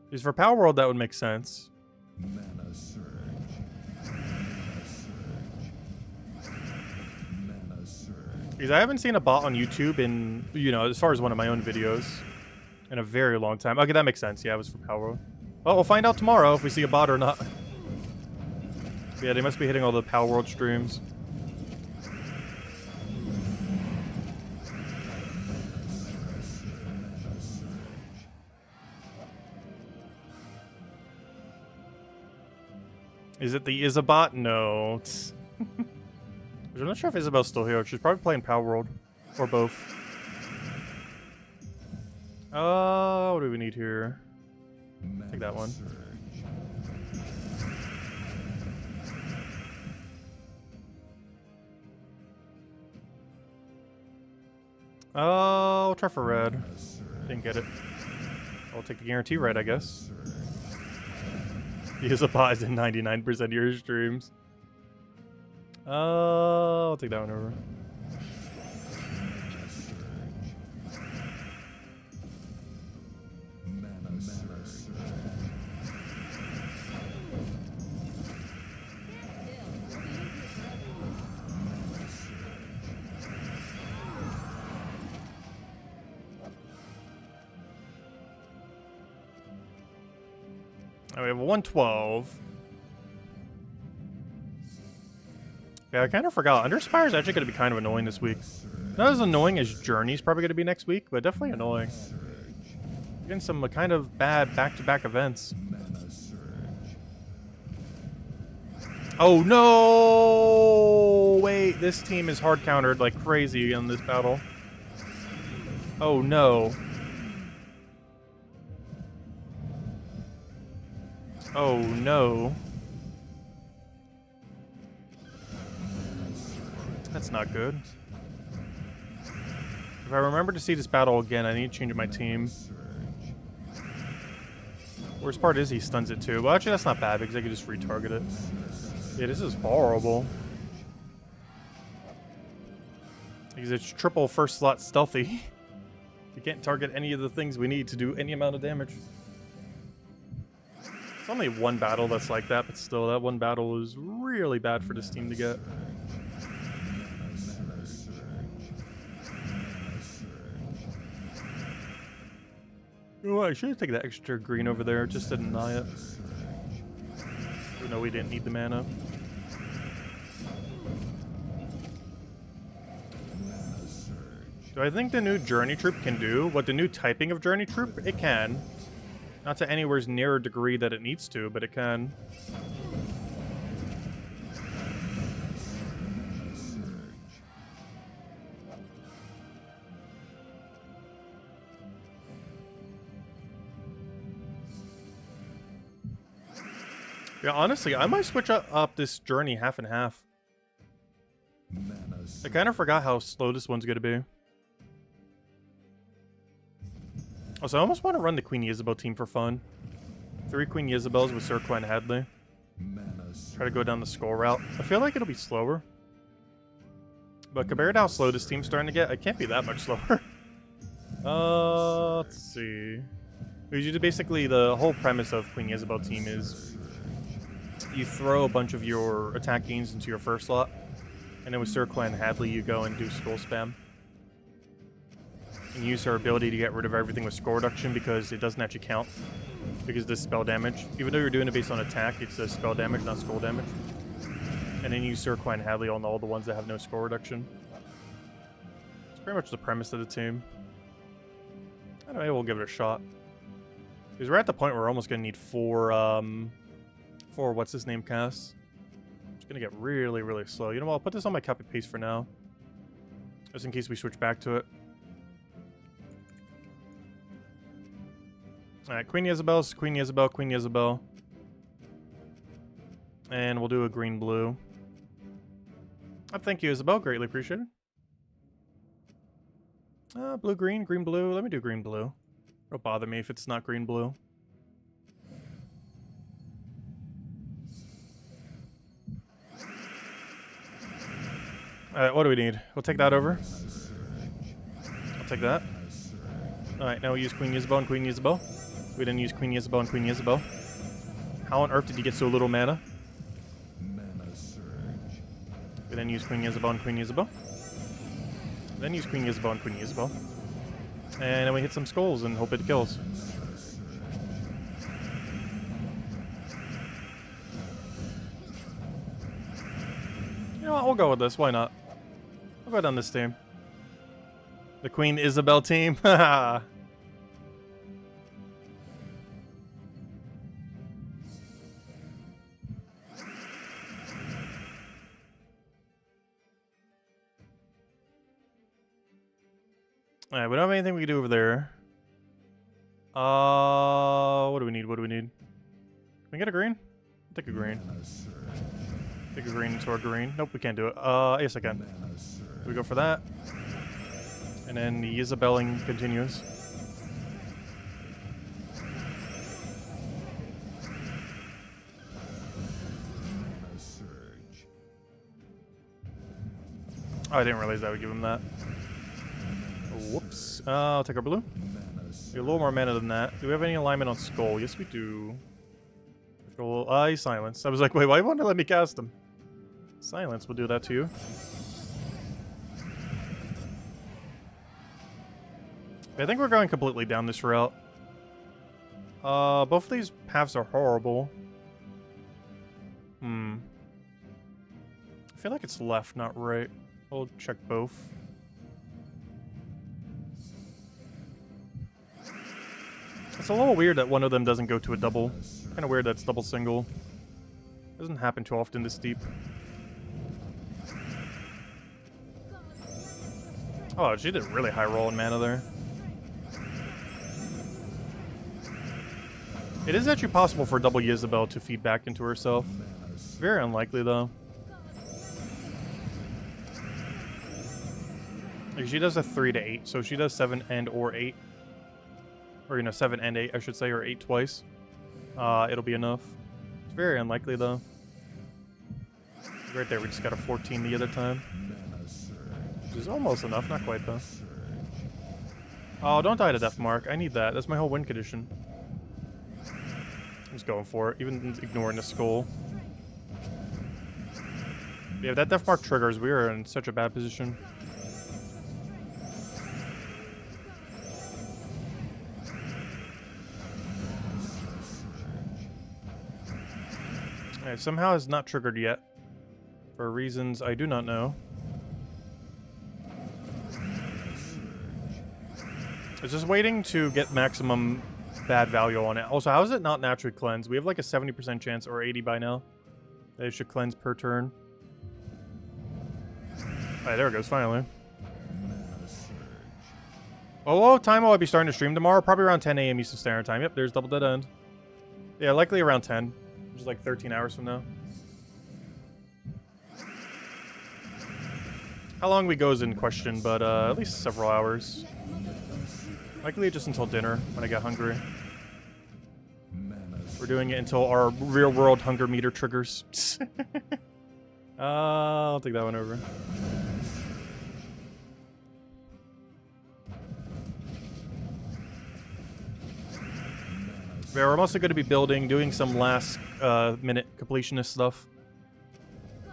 Because for Power World, that would make sense. Mana surge. Because I haven't seen a bot on YouTube in, you know, as far as one of my own videos, in a very long time. Okay, that makes sense. Yeah, it was for Power World. Well, we'll find out tomorrow if we see a bot or not. Yeah, they must be hitting all the Power World streams. Is it the Isabot? No. I'm not sure if Isabel's still here. She's probably playing Power World. Or both. What do we need here? Take that one. I'll try for red. Didn't get it. I'll take the guarantee red, I guess. Use a pause in 99% of your streams. I'll take that one over. We have a 112. Yeah, I kind of forgot. Underspire is actually going to be kind of annoying this week. Not as annoying as Journey's probably going to be next week, but definitely annoying. Getting some kind of bad back-to-back events. Oh no! Wait, this team is hard countered like crazy in this battle. Oh no. Oh no. That's not good. If I remember to see this battle again, I need to change my team. Worst part is he stuns it too. Well, actually, that's not bad because I can just retarget it. Yeah, this is horrible. Because it's triple first slot stealthy. You can't target any of the things we need to do any amount of damage. It's only one battle that's like that, but still, that one battle is really bad for this team to get. You know what, I should have taken that extra green over there just to deny it. Even though we didn't need the mana. Do I think the new Journey Troop can do what the new typing of Journey Troop? It can. Not to anywhere near a degree that it needs to, but it can. Yeah, honestly, I might switch up this journey half and half. I kind of forgot how slow this one's gonna be. Also, I almost want to run the Queen Isabel team for fun. 3 Queen Isabels with Sir Quinn Hadley. Try to go down the skull route. I feel like it'll be slower. But compared to how slow this team's starting to get, it can't be that much slower. Let's see. Basically, the whole premise of Queen Isabel team is you throw a bunch of your attack gains into your first slot, and then with Sir Quinn Hadley, you go and do skull spam. And use her ability to get rid of everything with score reduction because it doesn't actually count. Because this spell damage. Even though you're doing it based on attack, it's a spell damage, not skull damage. And then use Sir Quinn Hadley on all the ones that have no score reduction. It's pretty much the premise of the team. Anyway, we'll give it a shot. Because we're at the point where we're almost going to need 4 what's his name casts. It's going to get really, really slow. You know what, I'll put this on my copy paste for now. Just in case we switch back to it. Alright, Queen Isabel, Queen Isabel, Queen Isabel. And we'll do a green-blue. Thank you, Isabel. Greatly appreciated. Blue-green, green-blue. Let me do green-blue. It'll bother me if it's not green-blue. Alright, what do we need? We'll take that over. I'll take that. Alright, now we use Queen Isabel and Queen Isabel. We didn't use Queen Isabel and Queen Isabel. How on earth did you get so little mana? We then use Queen Isabel and Queen Isabel. Then use Queen Isabel and Queen Isabel. And then we hit some skulls and hope it kills. You know what? We'll go with this. Why not? We'll go down this team. The Queen Isabel team. Haha. Alright, we don't have anything we can do over there. What do we need? What do we need? Can we get a green? I'll take a green. Take a green into our green. Nope, we can't do it. Yes, I can. We go for that. And then the Isabelling continues. Oh, I didn't realize that would give him that. Whoops. I'll take our blue. We have a little more mana than that. Do we have any alignment on Skull? Yes, we do. He's silenced. I was like, wait, why won't it let me cast him? Silence will do that to you. I think we're going completely down this route. Both of these paths are horrible. I feel like it's left, not right. I'll check both. It's a little weird that one of them doesn't go to a double. Kind of weird that's double single. Doesn't happen too often this deep. Oh, she did a really high roll in mana there. It is actually possible for double Isabel to feed back into herself. Very unlikely though. Like, she does a 3 to 8, so she does 7 and or 8. Or, you know, 7 and 8, I should say, or 8 twice. It'll be enough. It's very unlikely, though. Right there, we just got a 14 the other time. Which is almost enough, not quite, though. Oh, don't die to Death Mark. I need that. That's my whole win condition. I'm just going for it, even ignoring the skull. Yeah, if that Death Mark triggers, we are in such a bad position. Alright, somehow it's not triggered yet. For reasons I do not know. It's just waiting to get maximum bad value on it. Also, how is it not naturally cleansed? We have like a 70% chance, or 80 by now, that it should cleanse per turn. Alright, there it goes, finally. Oh, what time will I be starting to stream tomorrow? Probably around 10 a.m. Eastern Standard Time. Yep, there's Double Dead End. Yeah, likely around 10. Which is like 13 hours from now. How long we go is in question, but at least several hours. Likely just until dinner, when I get hungry. We're doing it until our real-world hunger meter triggers. I'll take that one over. Yeah, we're mostly going to be doing some last minute completionist stuff.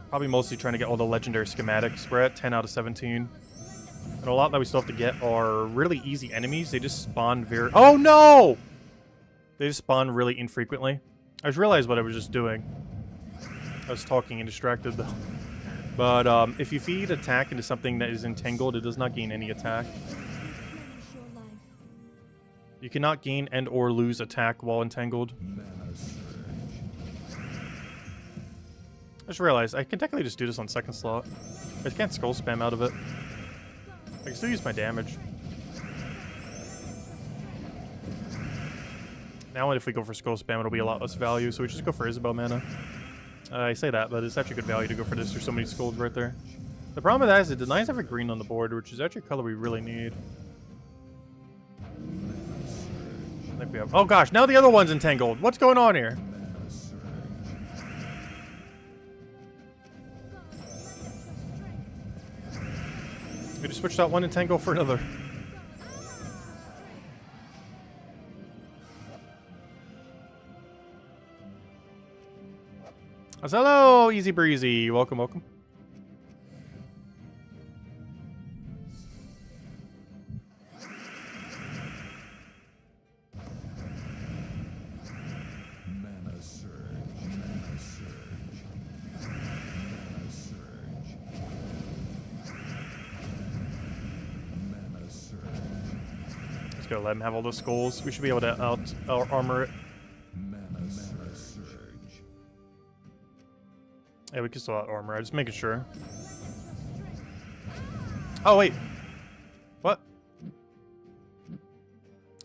Probably mostly trying to get all the legendary schematics. We're at 10 out of 17. And a lot that we still have to get are really easy enemies. They just spawn very... Oh, no! They just spawn really infrequently. I just realized what I was just doing. I was talking and distracted, though. But if you feed attack into something that is entangled, it does not gain any attack. You cannot gain and or lose attack while entangled. I just realized I can technically just do this on second slot. I just can't skull spam out of it. I can still use my damage. Now if we go for skull spam, it'll be a lot less value, so we just go for Isabel mana. I say that, but it's actually good value to go for this. There's so many skulls right there. The problem with that is it denies every green on the board, which is actually a color we really need. I think we have... Oh gosh, now the other one's entangled. What's going on here? We just switched out one entangle for another. Hello, easy breezy. Welcome, welcome. Mana surge, mana surge, mana surge, mana surge. Let's go. Let him have all the skulls. We should be able to armor it. Mana surge. Yeah, we can still out-armor. I'm just making sure. Oh, wait. What?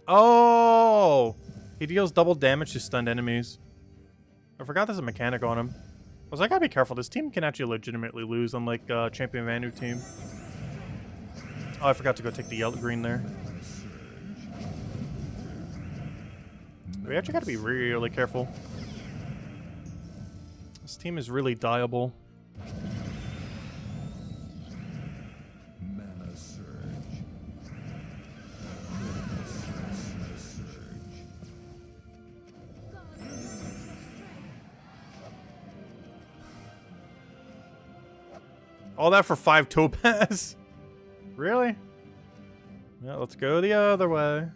Oh! He deals double damage to stunned enemies. I forgot there's a mechanic on him. I was like, I gotta be careful. This team can actually legitimately lose, unlike Champion Vanu team. Oh, I forgot to go take the yellow green there. We actually gotta be really careful. This team is really dieable. Mana surge. All that for 5 topaz? Really? Yeah, let's go the other way.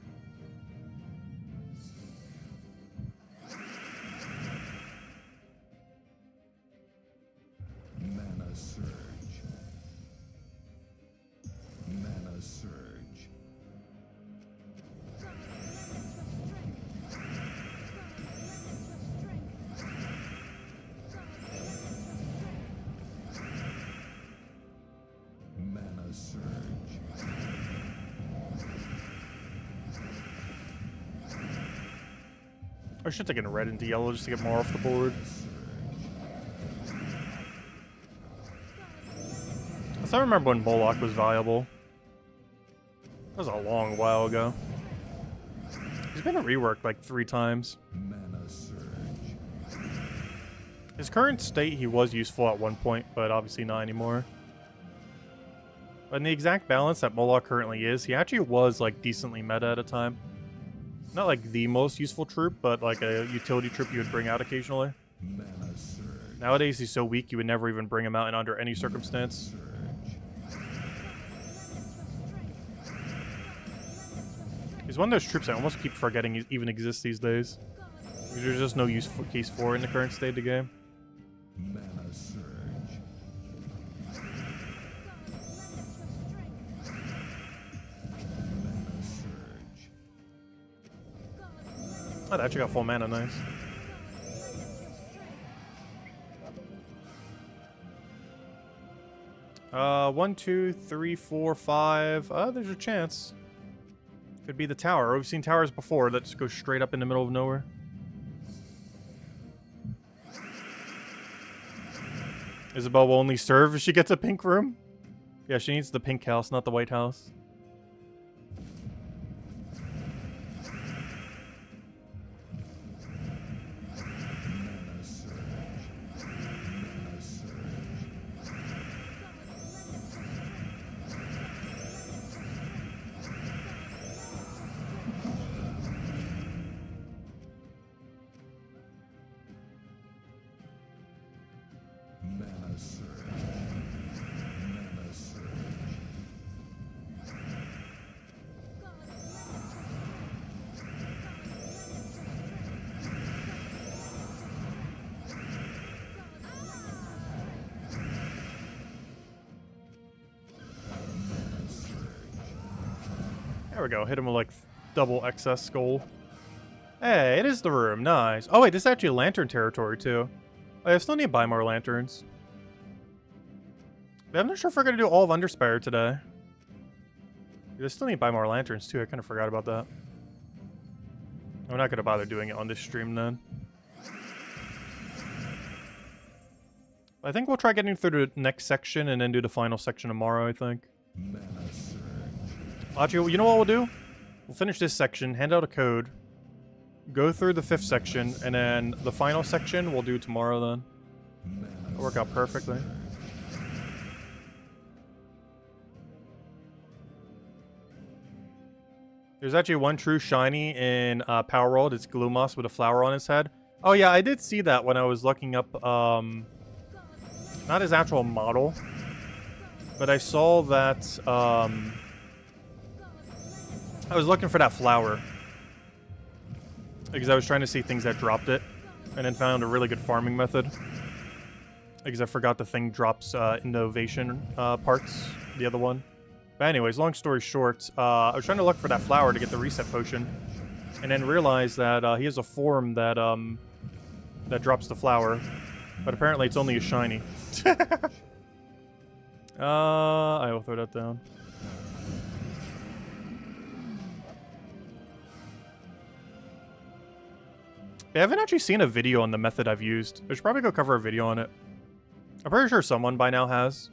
Mana surge. Mana surge. Mana surge. I should take a red into yellow just to get more off the board. I still remember when Moloch was viable. That was a long while ago. He's been reworked like 3 times. Mana surge. His current state, he was useful at one point, but obviously not anymore. But in the exact balance that Moloch currently is, he actually was like decently meta at a time. Not like the most useful troop, but like a utility troop you would bring out occasionally. Mana surge. Nowadays he's so weak you would never even bring him out in under any circumstance. He's one of those troops I almost keep forgetting even exists these days. There's just no use case for in the current state of the game. Mana surge. Mana surge. Oh, that actually got full mana, nice. One, two, three, four, five. There's a chance. Could be the tower. We've seen towers before that just go straight up in the middle of nowhere. Isabel will only serve if she gets a pink room. Yeah, she needs the pink house, not the white house. Mana surge. Mana surge. Mana surge. Mana surge. There we go. Hit him with like double excess skull. Hey, it is the room. Nice. Oh wait, this is actually lantern territory too. I still need to buy more lanterns. But I'm not sure if we're gonna do all of Underspire today. I still need to buy more lanterns too. I kind of forgot about that. I'm not gonna bother doing it on this stream then. I think we'll try getting through the next section and then do the final section tomorrow, I think. Mana surge. Actually, you know what we'll do? We'll finish this section, hand out a code, go through the 5th section, and then the final section we'll do tomorrow then. It'll work out perfectly. There's actually one true shiny in Power World. It's Gloomoss with a flower on his head. Oh yeah, I did see that when I was looking up, not his actual model, but I saw that, I was looking for that flower because I was trying to see things that dropped it, and then found a really good farming method because I forgot the thing drops innovation parts, the other one. But anyways, long story short, I was trying to look for that flower to get the reset potion, and then realized that he has a form that that drops the flower, but apparently it's only a shiny. I will throw that down. Yeah, I haven't actually seen a video on the method I've used. I should probably go cover a video on it. I'm pretty sure someone by now has.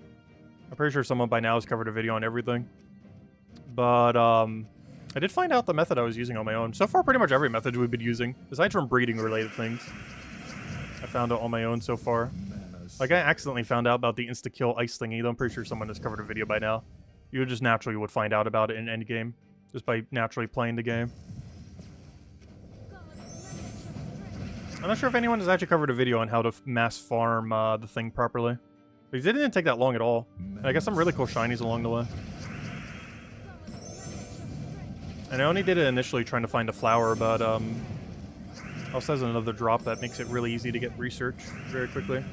I'm pretty sure someone by now has covered a video on everything. But, I did find out the method I was using on my own. So far, pretty much every method we've been using, aside from breeding-related things, I found out on my own so far. Like, I accidentally found out about the insta-kill ice thingy, though I'm pretty sure someone has covered a video by now. You just naturally would find out about it in endgame, just by naturally playing the game. I'm not sure if anyone has actually covered a video on how to mass farm the thing properly. Because it didn't take that long at all. And I got some really cool shinies along the way. And I only did it initially trying to find a flower, but also has another drop that makes it really easy to get research very quickly.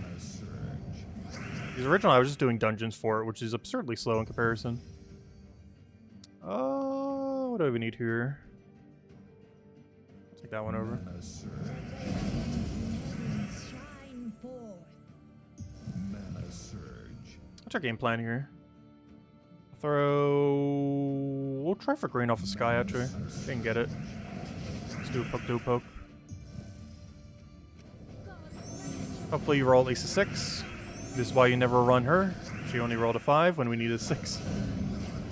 Because originally I was just doing dungeons for it, which is absurdly slow in comparison. Oh, what do we need here? Take that one over. Shine forth. Mana surge. What's our game plan here? We'll try for green off the sky, actually. We can get it. Let's do a poke. Hopefully you roll at least a 6. This is why you never run her. She only rolled a 5 when we need a 6.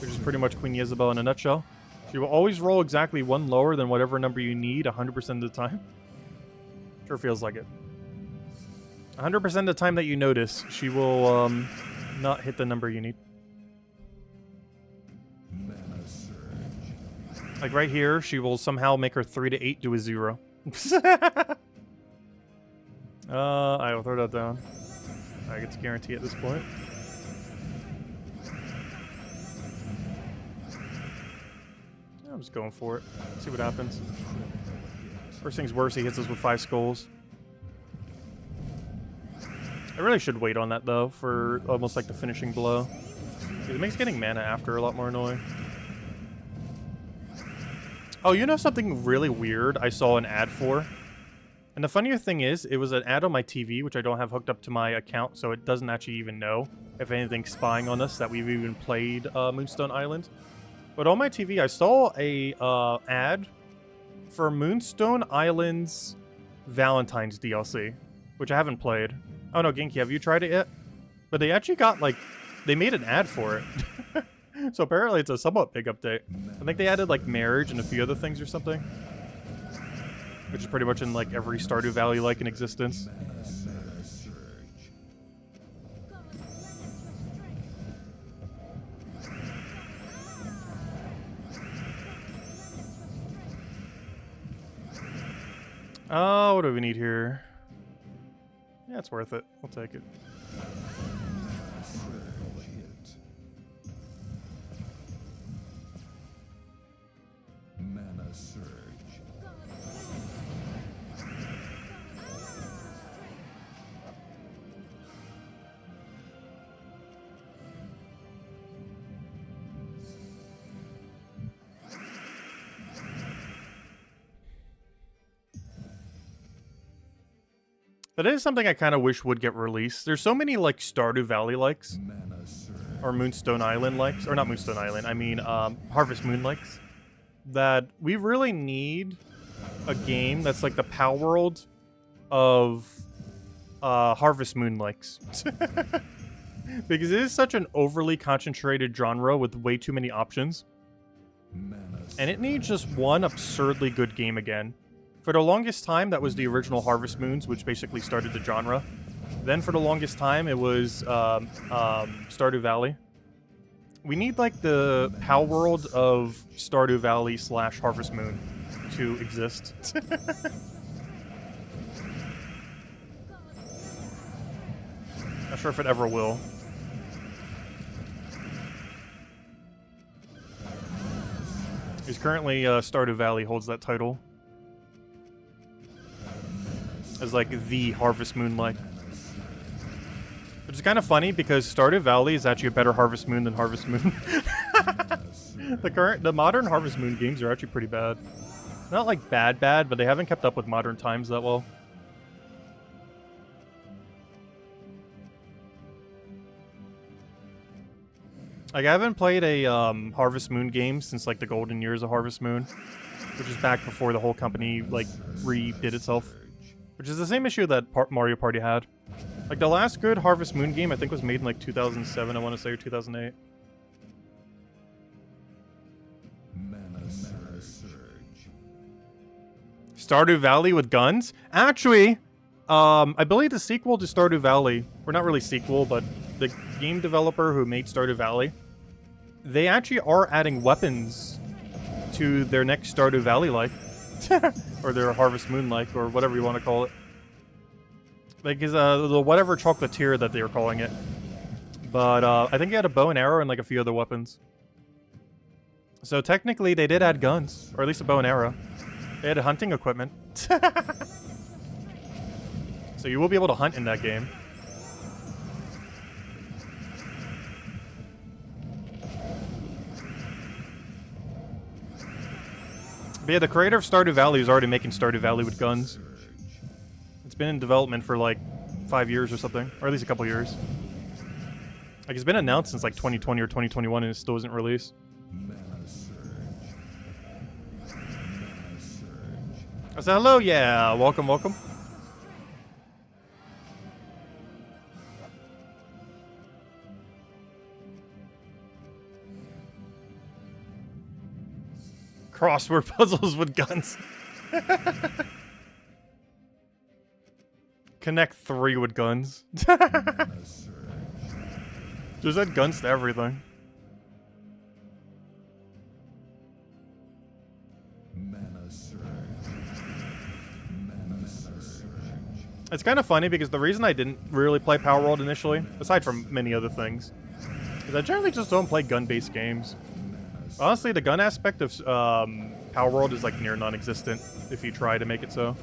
Which is pretty much Queen Isabel in a nutshell. She will always roll exactly one lower than whatever number you need 100% of the time. Sure feels like it. 100% of the time that you notice, she will not hit the number you need. Like right here, she will somehow make her 3 to 8 do a 0. I will throw that down. I get to guarantee at this point. I'm just going for it. See what happens. First things worse, he hits us with 5 skulls. I really should wait on that though for almost like the finishing blow. It makes getting mana after a lot more annoying. Oh, you know something really weird I saw an ad for? And the funnier thing is, it was an ad on my TV, which I don't have hooked up to my account, so it doesn't actually even know if anything's spying on us that we've even played Moonstone Island. But on my TV, I saw a ad for Moonstone Island's Valentine's DLC, which I haven't played. Oh no, Genki, have you tried it yet? But they actually got, like, they made an ad for it. So apparently it's a somewhat big update. I think they added, like, marriage and a few other things or something. Which is pretty much in, like, every Stardew Valley-like in existence. Oh, what do we need here? Yeah, it's worth it. We'll take it. Mana surge. That is something I kind of wish would get released. There's so many, like, Stardew Valley likes. Or Moonstone Island likes. Or not Moonstone Island, I mean, Harvest Moon likes. That we really need a game that's like the Power World of Harvest Moon likes. Because it is such an overly concentrated genre with way too many options. And it needs just one absurdly good game again. For the longest time, that was the original Harvest Moons, which basically started the genre. Then for the longest time, it was Stardew Valley. We need, like, the Power World of Stardew Valley / Harvest Moon to exist. Not sure if it ever will. Because currently, Stardew Valley holds that title. As, like, the Harvest Moon like. Which is kind of funny because Stardew Valley is actually a better Harvest Moon than Harvest Moon. The modern Harvest Moon games are actually pretty bad. Not like bad, but they haven't kept up with modern times that well. Like, I haven't played a Harvest Moon game since, like, the golden years of Harvest Moon. Which is back before the whole company, like, redid itself. Which is the same issue that Mario Party had. Like, the last good Harvest Moon game, I think, was made in, like, 2007, I want to say, or 2008. Stardew Valley with guns? Actually, I believe the sequel to Stardew Valley, or not really sequel, but the game developer who made Stardew Valley, they actually are adding weapons to their next Stardew Valley-like. Or their Harvest Moon-like, or whatever you want to call it. Like, is the whatever chocolatier that they were calling it. But, I think he had a bow and arrow and, like, a few other weapons. So, technically, they did add guns. Or at least a bow and arrow. They had hunting equipment. So you will be able to hunt in that game. But yeah, the creator of Stardew Valley is already making Stardew Valley with guns. It's been in development for like 5 years or something, or at least a couple years. Like, it's been announced since like 2020 or 2021 and it still isn't released. I said hello, yeah, welcome, welcome. Crossword puzzles with guns. Connect 3 with guns. Mana surge. Just add guns to everything. Mana surge. Mana surge. It's kind of funny because the reason I didn't really play Power World initially, aside from many other things, is I generally just don't play gun-based games. Honestly, the gun aspect of Power World is like near non-existent if you try to make it so.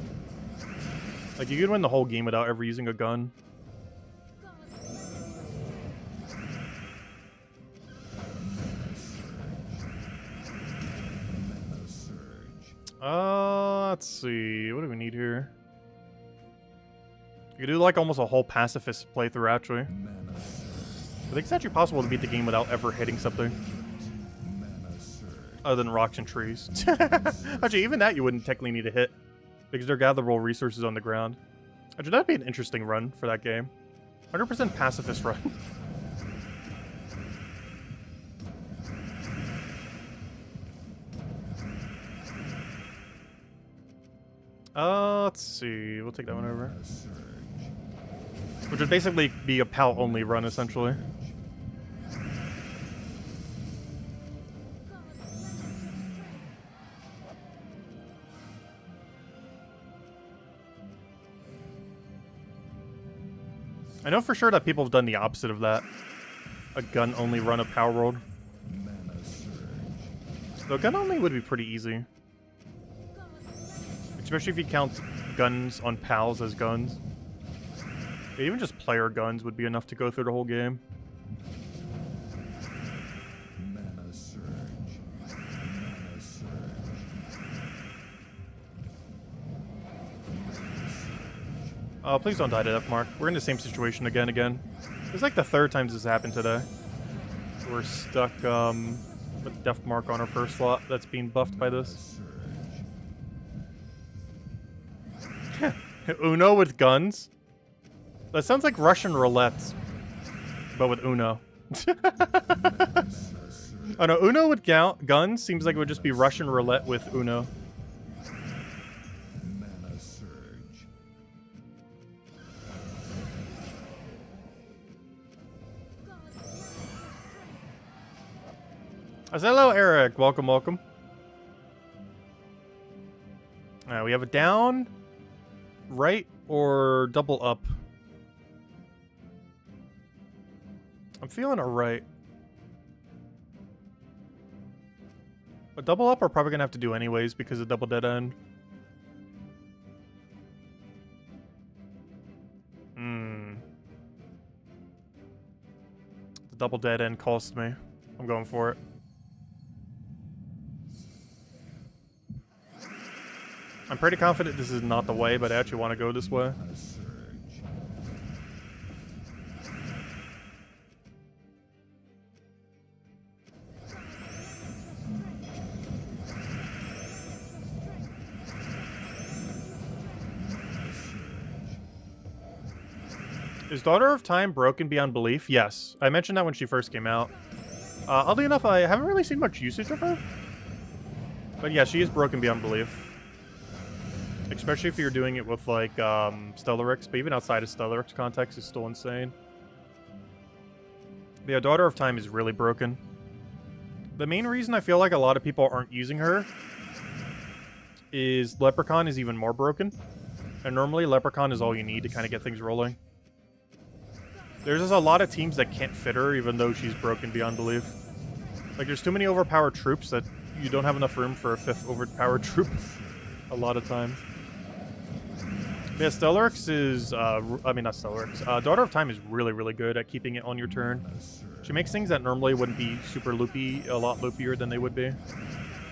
Like, you could win the whole game without ever using a gun. Mana surge. Let's see. What do we need here? You could do like almost a whole pacifist playthrough, actually. Mana surge. I think it's actually possible to beat the game without ever hitting something Mana surge. other than rocks and trees. Actually, even that you wouldn't technically need to hit because they're gatherable resources on the ground. Actually, that'd be an interesting run for that game. 100% pacifist run. Let's see. We'll take that one over. Mana surge. Which would basically be a PAL-only run, essentially. I know for sure that people have done the opposite of that. A gun-only run of Power World. Mana surge. Though gun-only would be pretty easy. Especially if you count guns on PALs as guns. Yeah, even just player guns would be enough to go through the whole game. Mana surge. Mana surge. Oh, please don't die to Death Mark. We're in the same situation again. It's like the 3rd time this has happened today. We're stuck with Death Mark on our first slot that's being buffed by this. Surge. Uno with guns? That sounds like Russian roulette, but with Uno. Oh no, Uno with guns seems like it would just be Russian roulette with Uno. Mana surge. Hello, Eric. Welcome, welcome. We have a down, right, or double up. I'm feeling a right. A double up we're probably gonna have to do anyways because of double dead end. The double dead end cost me. I'm going for it. I'm pretty confident this is not the way, but I actually want to go this way. Mana surge. Is Daughter of Time broken beyond belief? Yes. I mentioned that when she first came out. Oddly enough, I haven't really seen much usage of her. But yeah, she is broken beyond belief. Especially if you're doing it with, like, Stellaryx. But even outside of Stellaryx context, it's still insane. But yeah, Daughter of Time is really broken. The main reason I feel like a lot of people aren't using her is Leprechaun is even more broken. And normally, Leprechaun is all you need to kind of get things rolling. There's just a lot of teams that can't fit her, even though she's broken beyond belief. Like, there's too many overpowered troops that you don't have enough room for a 5th overpowered troop a lot of times. Yeah, Stellaryx is, I mean, not Stellaryx. Daughter of Time is really, really good at keeping it on your turn. She makes things that normally wouldn't be super loopy, a lot loopier than they would be.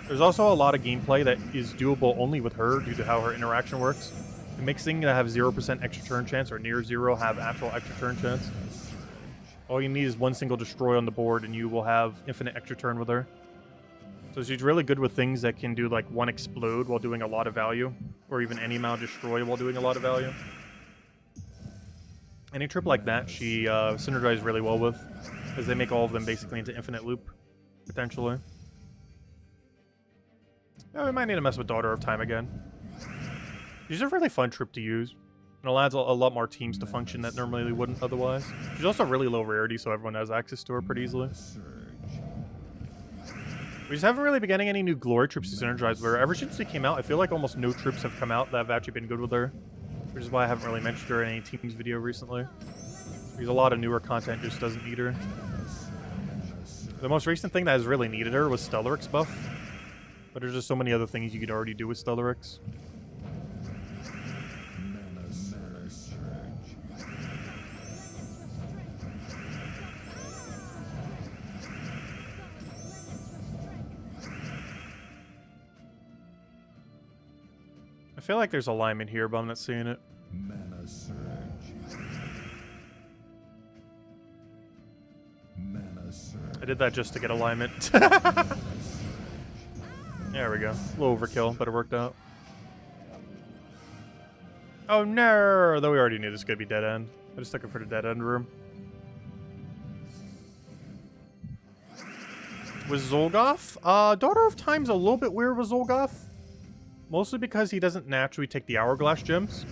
There's also a lot of gameplay that is doable only with her due to how her interaction works. It makes things that have 0% extra turn chance or near 0 have actual extra turn chance. All you need is one single destroy on the board and you will have infinite extra turn with her. So she's really good with things that can do like one explode while doing a lot of value, or even any amount of destroy while doing a lot of value. Any trip like that she synergizes really well with, as they make all of them basically into infinite loop, potentially. Yeah, we might need to mess with Daughter of Time again. She's a really fun troop to use. It allows a lot more teams to function that normally wouldn't otherwise. She's also really low rarity, so everyone has access to her pretty easily. We just haven't really been getting any new glory troops to synergize with her. Ever since they came out, I feel like almost no troops have come out that have actually been good with her. Which is why I haven't really mentioned her in any teams video recently. Because a lot of newer content just doesn't need her. The most recent thing that has really needed her was Stellarix buff. But there's just so many other things you could already do with Stellarix. I feel like there's alignment here, but I'm not seeing it. Mana surge. Mana surge. I did that just to get alignment. There we go. A little overkill, but it worked out. Oh no! Though we already knew this was gonna be dead end. I just took it for the dead end room. With Zolgoth? Daughter of Time's a little bit weird with Zolgoth. Mostly because he doesn't naturally take the Hourglass gems.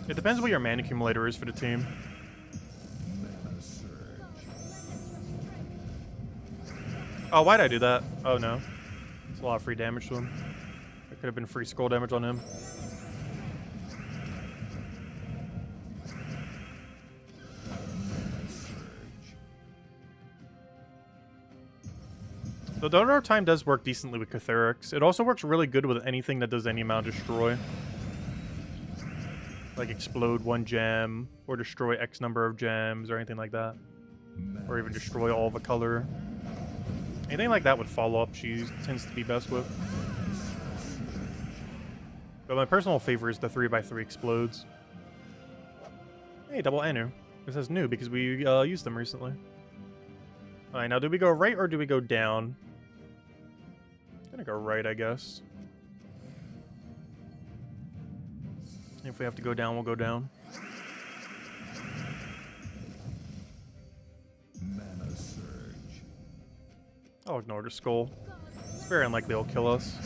It depends what your mana accumulator is for the team. Oh, why'd I do that? Oh no. It's a lot of free damage to him. It could have been free scroll damage on him. The Daughter of Time does work decently with Catharix. It also works really good with anything that does any amount of destroy. Like explode 1 gem, or destroy X number of gems, or anything like that. Or even destroy all of a color. Anything like that with follow-up she tends to be best with. But my personal favorite is the 3x3 explodes. Hey, double Anu. This is new because we used them recently. Alright, now do we go right or do we go down? I'm gonna go right, I guess. If we have to go down, we'll go down. Mana surge. I'll ignore the skull. It's very unlikely he'll kill us.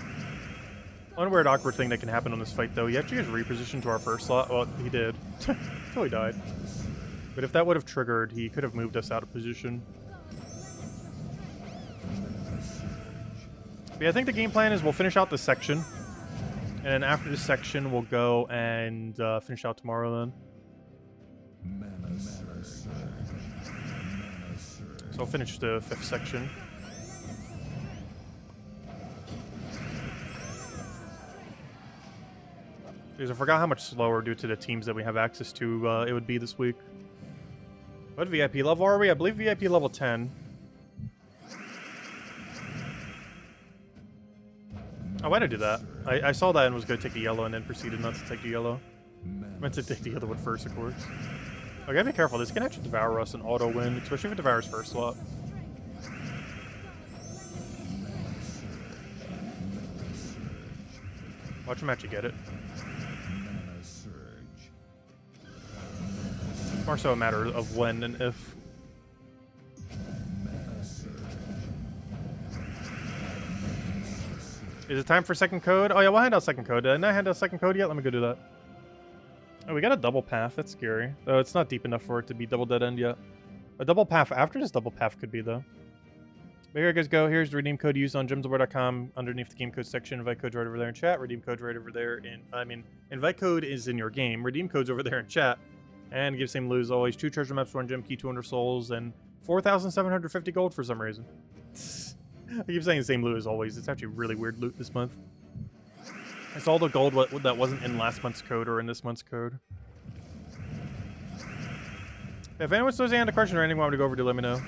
One weird awkward thing that can happen on this fight, though, he actually gets repositioned to our first slot. Well, he did. Until he died. But if that would have triggered, he could have moved us out of position. But yeah, I think the game plan is we'll finish out this section. And then after this section, we'll go and finish out tomorrow then. Mana surge. Mana surge. So I'll finish the 5th section. Because I forgot how much slower due to the teams that we have access to it would be this week. What VIP level are we? I believe VIP level 10. Oh, why'd I do that? I saw that and was going to take the yellow and then proceeded not to take the yellow. I meant to take the other one first, of course. I gotta be careful. This can actually devour us and auto win, especially if it devours first slot. Watch him actually get it. Mana surge. It's more so a matter of when and if. Mana surge. Is it time for second code? Oh yeah, we'll hand out second code. Didn't I hand out second code yet? Let me go do that. Oh, we got a double path. That's scary. Oh, it's not deep enough for it to be double dead end yet. A double path after this double path could be, though. But here you guys go. Here's the redeem code used on gemsofwar.com underneath the game code section. Invite code's right over there in chat. Redeem code's right over there in... invite code is in your game. Redeem code's over there in chat. And give same loot as always. 2 treasure maps, 1 gem key, 200 souls, and 4,750 gold for some reason. I keep saying the same loot as always. It's actually really weird loot this month. It's all the gold that wasn't in last month's code or in this month's code. If anyone still has any question or anything want me to go over to, let me know.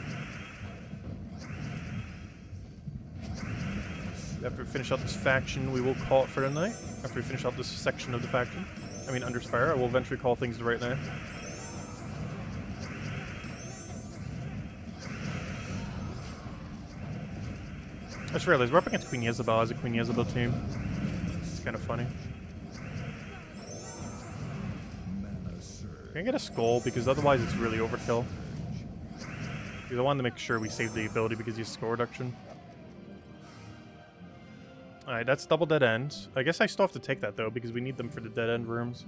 After we finish out this faction, we will call it for the night. After we finish out this section of the faction. I mean, Underspire, I will eventually call things the right name. I just realized we're up against Queen Jezebel as a Queen Jezebel team. It's kind of funny. Can I get a skull? Because otherwise it's really overkill. Because I wanted to make sure we save the ability because he's score reduction. Alright, that's double dead end. I guess I still have to take that, though, because we need them for the dead end rooms.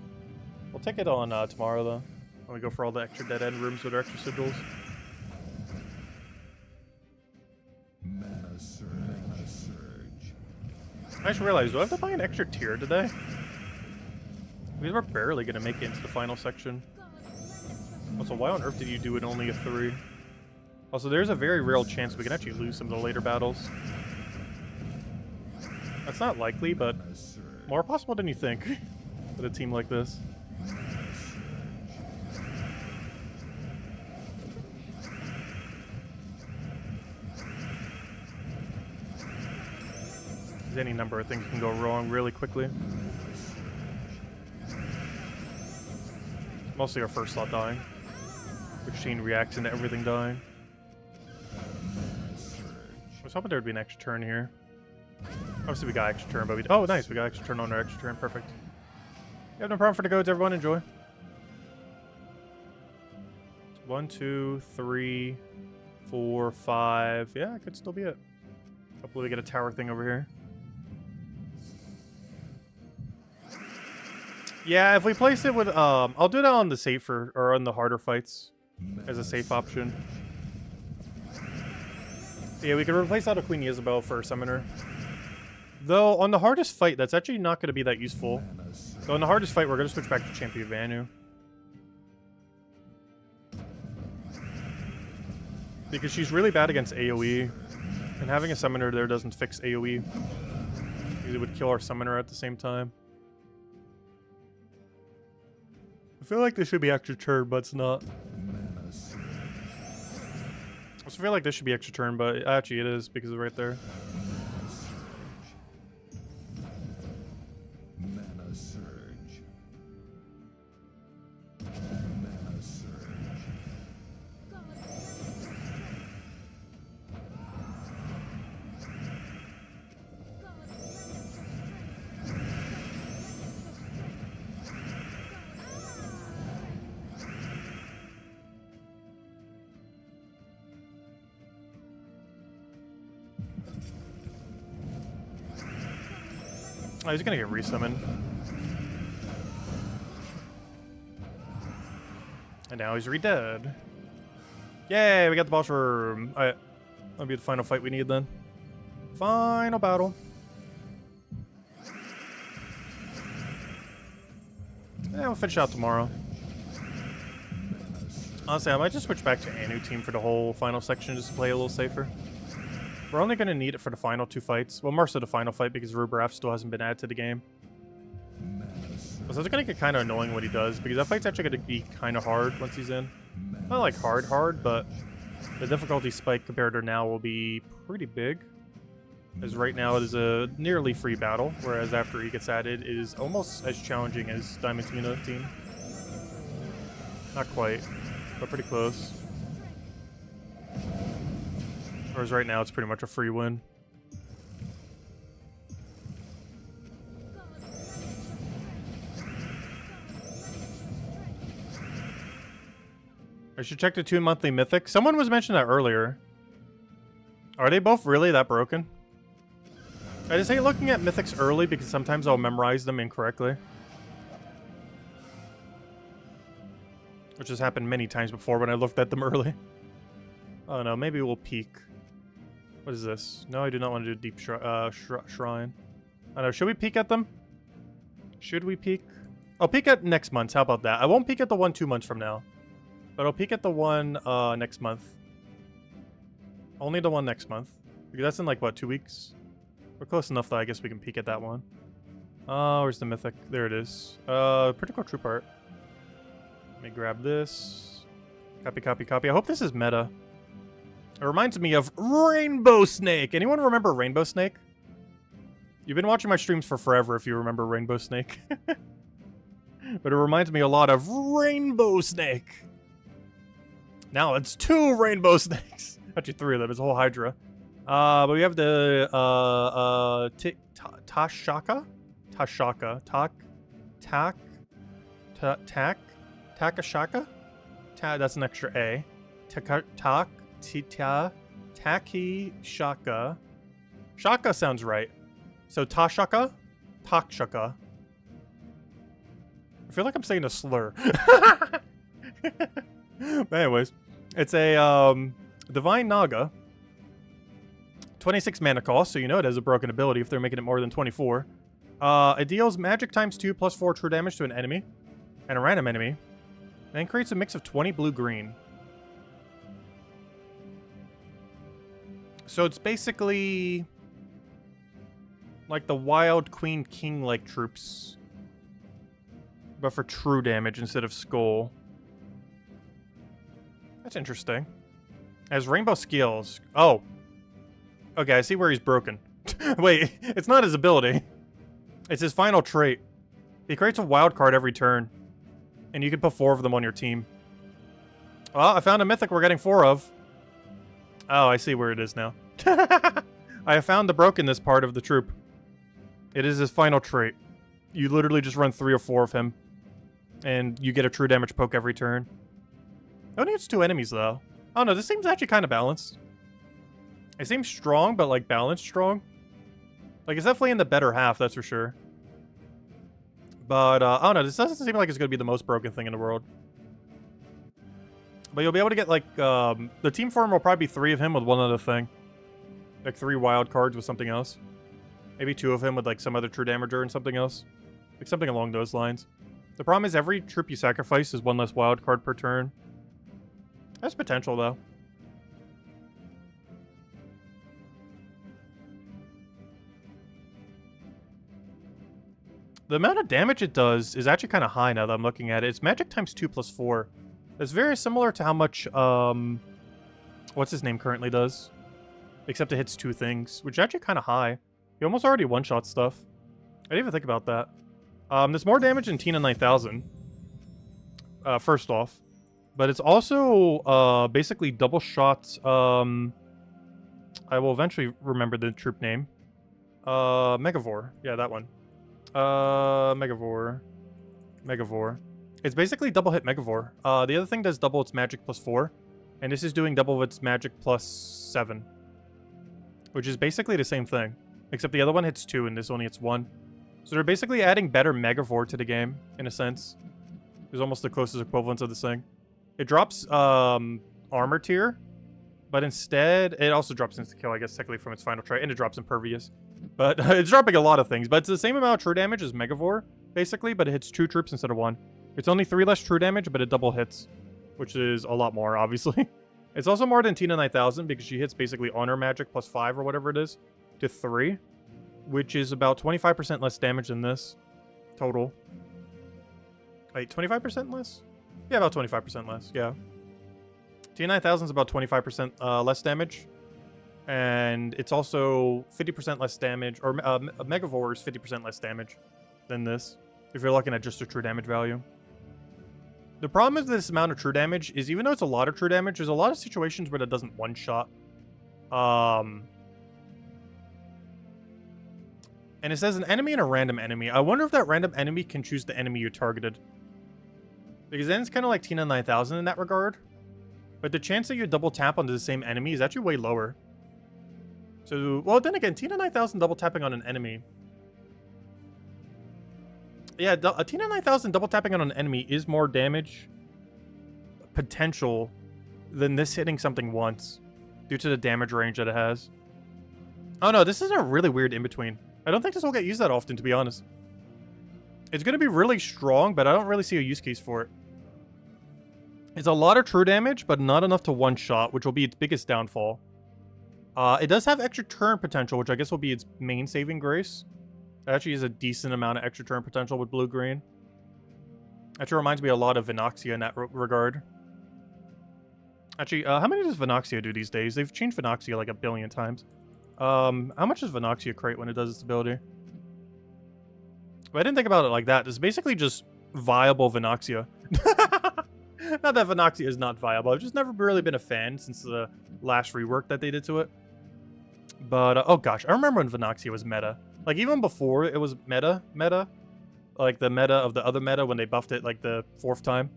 We'll take it on tomorrow, though. When we go for all the extra dead end rooms with our extra sigils. Mana surge. Mana surge. I just realized, do I have to buy an extra tier today? Because we're barely going to make it into the final section. Also, why on earth did you do it only a 3? Also, there's a very real chance we can actually lose some of the later battles. That's not likely, but more possible than you think with a team like this. There's any number of things can go wrong really quickly. Mostly our first slot dying, which chain reacts into everything dying. I was hoping there would be an extra turn here. Obviously we got extra turn, but oh nice, we got extra turn on our extra turn, perfect. You have no problem for the codes, everyone, enjoy. 1, 2, 3, 4, 5. Yeah, it could still be it. Hopefully we get a tower thing over here. Yeah, if we place it with I'll do that on the safer or on the harder fights as a safe option. Yeah, we could replace out of Queen Isabel for a summoner. Though on the hardest fight, that's actually not going to be that useful. So on the hardest fight, we're going to switch back to Champion Vanu. Because she's really bad against AoE. And having a summoner there doesn't fix AoE. Because it would kill our summoner at the same time. I feel like this should be extra turn, but it's not. I also feel like this should be extra turn, but actually it is because it's right there. Mana surge. Mana surge. Oh, he's gonna get resummoned. And now he's re-dead. Yay, we got the boss room. Alright. That'll be the final fight we need then. Final battle. Yeah, we'll finish out tomorrow. Honestly, I might just switch back to Anu team for the whole final section just to play a little safer. We're only going to need it for the final 2 fights. Well, most of the final fight because Rubraf still hasn't been added to the game. So it's going to get kind of annoying what he does because that fight's actually going to be kind of hard once he's in. Not like hard, but the difficulty spike compared to now will be pretty big. As right now it is a nearly free battle, whereas after he gets added it is almost as challenging as Diamantina team. Not quite, but pretty close. Whereas right now it's pretty much a free win. I should check the 2 monthly mythic. Someone was mentioning that earlier. Are they both really that broken? I just hate looking at mythics early because sometimes I'll memorize them incorrectly. Which has happened many times before when I looked at them early. Oh no, maybe we'll peek. What is this? No, I do not want to do deep shrine. I don't know, should we peek at them? Should we peek? I'll peek at next month. How about that? I won't peek at the one 2 months from now. But I'll peek at the one next month. Only the one next month. Because that's in like, what, 2 weeks? We're close enough that I guess we can peek at that one. Where's the mythic? There it is. Pretty cool troop art. Let me grab this. Copy, copy, copy. I hope this is meta. It reminds me of Rainbow Snake. Anyone remember Rainbow Snake? You've been watching my streams for forever if you remember Rainbow Snake. But it reminds me a lot of Rainbow Snake. Now it's 2 Rainbow Snakes. Actually 3 of them. It's a whole Hydra. But we have the Tashaka? Tashaka. Takashaka? That's an extra A. Taki Shaka. Shaka sounds right. So Tashaka? Takshaka. I feel like I'm saying a slur. But anyways, it's a Divine Naga. 26 mana cost, so you know it has a broken ability if they're making it more than 24. It deals magic times 2 plus 4 true damage to an enemy and a random enemy. And then creates a mix of 20 blue-green. So it's basically like the Wild Queen King-like troops, but for true damage instead of skull. That's interesting. Has rainbow skills. Oh. Okay, I see where he's broken. Wait, it's not his ability. It's his final trait. He creates a wild card every turn, and you can put 4 of them on your team. Well, I found a mythic we're getting 4 of. Oh, I see where it is now. I have found the brokenness part of the troop. It is his final trait. You literally just run 3 or 4 of him, and you get a true damage poke every turn. It only hits 2 enemies, though. Oh no, this seems actually kind of balanced. It seems strong, but like balanced strong. Like, it's definitely in the better half, that's for sure. But, I don't know, this doesn't seem like it's going to be the most broken thing in the world. But you'll be able to get, like, the team form will probably be 3 of him with one other thing. Like, 3 wild cards with something else. Maybe 2 of him with, like, some other true damager and something else. Like, something along those lines. The problem is every troop you sacrifice is 1 less wild card per turn. That's potential, though. The amount of damage it does is actually kind of high now that I'm looking at it. It's magic times 2 plus 4. It's very similar to how much, what's his name currently does. Except it hits 2 things, which is actually kind of high. He almost already one-shot stuff. I didn't even think about that. There's more damage than Tina 9000. First off. But it's also, basically double shot, I will eventually remember the troop name. Megavore. Yeah, that one. Megavore. It's basically double hit Megavore. The other thing does double its magic plus 4. And this is doing double its magic plus 7. Which is basically the same thing. Except the other one hits 2 and this only hits 1. So they're basically adding better Megavore to the game, in a sense. It's almost the closest equivalent of this thing. It drops, armor tier. But instead, it also drops insta-kill, I guess, technically from its final trait. And it drops impervious. But it's dropping a lot of things. But it's the same amount of true damage as Megavore, basically. But it hits 2 troops instead of 1. It's only 3 less true damage, but it double hits. Which is a lot more, obviously. It's also more than Tina 9000 because she hits basically honor magic plus 5 or whatever it is to 3. Which is about 25% less damage than this. Total. Wait, 25% less? Yeah, about 25% less, yeah. Tina 9000 is about 25% less damage. And it's also 50% less damage, or Megavore is 50% less damage than this, if you're looking at just the true damage value. The problem with this amount of true damage is even though it's a lot of true damage, there's a lot of situations where it doesn't one-shot. And it says an enemy and a random enemy. I wonder if that random enemy can choose the enemy you targeted. Because then it's kind of like Tina 9000 in that regard. But the chance that you double tap onto the same enemy is actually way lower. So, well, then again, Tina 9000 double tapping on an enemy. Yeah, a Tina 9000 double tapping on an enemy is more damage potential than this hitting something once. Due to the damage range that it has. Oh no, this is a really weird in-between. I don't think this will get used that often, to be honest. It's going to be really strong, but I don't really see a use case for it. It's a lot of true damage, but not enough to one-shot, which will be its biggest downfall. It does have extra turn potential, which I guess will be its main saving grace. It actually has a decent amount of extra turn potential with blue-green. Actually reminds me a lot of Vinoxia in that regard. Actually, how many does Vinoxia do these days? They've changed Vinoxia like a billion times. How much does Vinoxia crate when it does its ability? But I didn't think about it like that. This is basically just viable Vinoxia. Not that Vinoxia is not viable. I've just never really been a fan since the last rework that they did to it. But, oh gosh, I remember when Vinoxia was meta. Like, even before it was meta. Like, the meta of the other meta when they buffed it, like, the 4th time.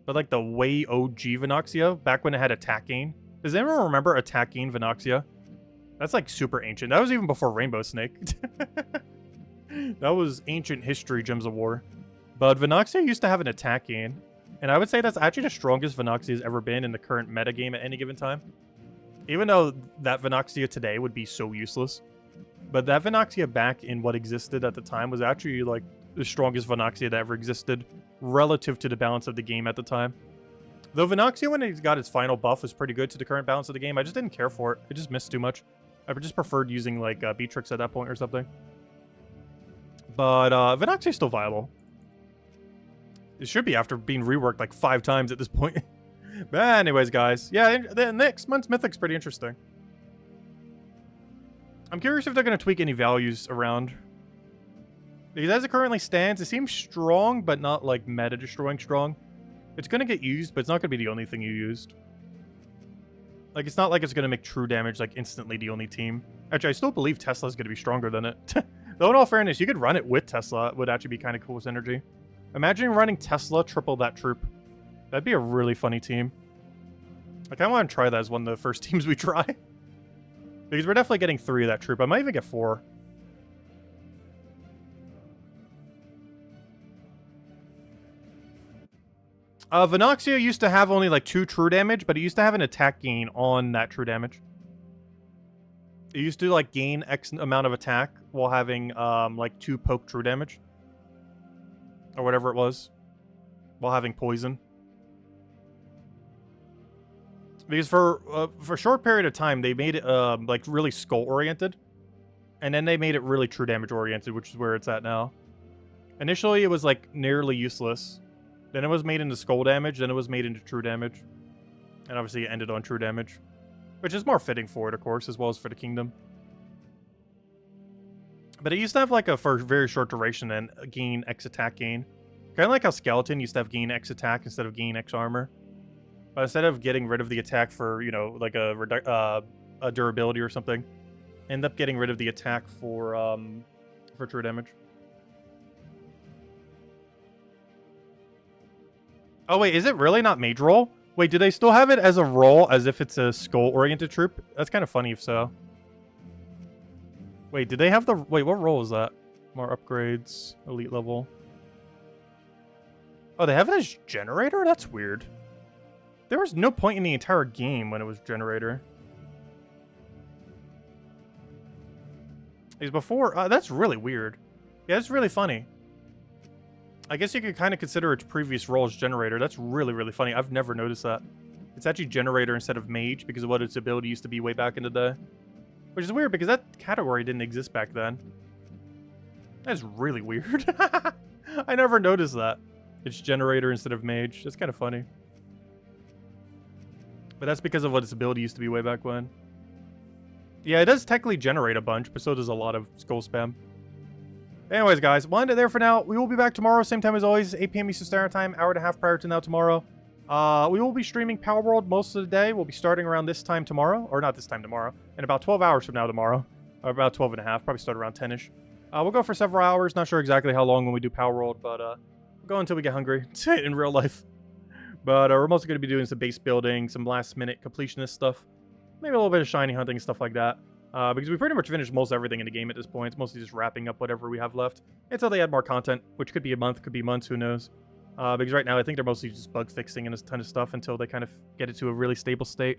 But, like, the way OG Vinoxia, back when it had attack gain. Does anyone remember attack gain Vinoxia? That's like super ancient. That was even before Rainbow Snake. That was ancient history, Gems of War. But Venoxia used to have an attack gain. And I would say that's actually the strongest Venoxia has ever been in the current metagame at any given time. Even though that Venoxia today would be so useless. But that Venoxia back in what existed at the time was actually like the strongest Venoxia that ever existed relative to the balance of the game at the time. Though Venoxia, when it got its final buff, was pretty good to the current balance of the game. I just didn't care for it. It just missed too much. I just preferred using like Beatrix at that point or something. But Venoxia is still viable. It should be after being reworked like 5 times at this point. But anyways, guys. Yeah, the next month's Mythic's pretty interesting. I'm curious if they're going to tweak any values around. Because as it currently stands, it seems strong, but not like meta-destroying strong. It's going to get used, but it's not going to be the only thing you used. Like, it's not like it's going to make true damage like instantly the only team. Actually, I still believe Tesla's going to be stronger than it. Though in all fairness, you could run it with Tesla. It would actually be kind of cool synergy. Imagine running Tesla triple that troop. That'd be a really funny team. I kind of want to try that as one of the first teams we try. Because we're definitely getting 3 of that troop. I might even get 4. Venoxia used to have only like 2 true damage, but it used to have an attack gain on that true damage. It used to like gain X amount of attack while having like 2 poke true damage. Or whatever it was. While having poison. Because for a short period of time, they made it like really skull oriented. And then they made it really true damage oriented, which is where it's at now. Initially, it was like nearly useless. Then it was made into skull damage, then it was made into true damage. And obviously it ended on true damage. Which is more fitting for it, of course, as well as for the kingdom. But it used to have like a for very short duration and gain X attack gain. Kind of like how Skeleton used to have gain X attack instead of gain X armor. But instead of getting rid of the attack for, you know, like a durability or something, end up getting rid of the attack for true damage. Oh wait, is it really not mage roll? Wait, do they still have it as a roll as if it's a skull-oriented troop? That's kind of funny if so. Wait, did they have the... Wait, what roll is that? More upgrades, elite level. Oh, they have it as generator? That's weird. There was no point in the entire game when it was generator. Because before... that's really weird. Yeah, it's really funny. I guess you could kind of consider its previous role as generator. That's really, really funny. I've never noticed that. It's actually generator instead of mage because of what its ability used to be way back in the day. Which is weird because that category didn't exist back then. That's really weird. I never noticed that. It's generator instead of mage. That's kind of funny. But that's because of what its ability used to be way back when. Yeah, it does technically generate a bunch, but so does a lot of skull spam. Anyways, guys, we'll end it there for now. We will be back tomorrow, same time as always, 8 p.m. Eastern Standard Time, hour and a half prior to now tomorrow. We will be streaming Power World most of the day. We'll be starting around this time tomorrow, or not this time tomorrow, in about 12 hours from now tomorrow, or about 12 and a half, probably start around 10-ish. We'll go for several hours, not sure exactly how long when we do Power World, but we'll go until we get hungry in real life. But we're mostly going to be doing some base building, some last-minute completionist stuff, maybe a little bit of shiny hunting, stuff like that. Because we pretty much finished most everything in the game at this point. It's mostly just wrapping up whatever we have left until they add more content, which could be a month, could be months, who knows. Because right now I think they're mostly just bug fixing and a ton of stuff until they kind of get it to a really stable state.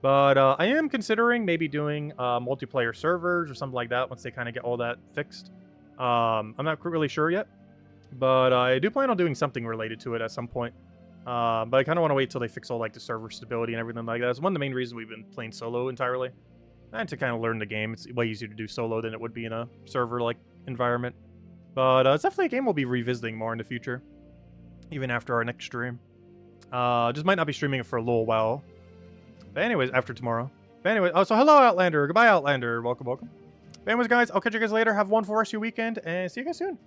But I am considering maybe doing multiplayer servers or something like that once they kind of get all that fixed. I'm not really sure yet, but I do plan on doing something related to it at some point. But I kind of want to wait till they fix all like the server stability and everything like that. It's one of the main reasons we've been playing solo entirely. And to kind of learn the game. It's way easier to do solo than it would be in a server-like environment. But it's definitely a game we'll be revisiting more in the future. Even after our next stream. Just might not be streaming it for a little while. But anyways, after tomorrow. But anyway, oh, so hello, Outlander. Goodbye, Outlander. Welcome, welcome. But anyways, guys, I'll catch you guys later. Have a wonderful rest of your weekend, and see you guys soon.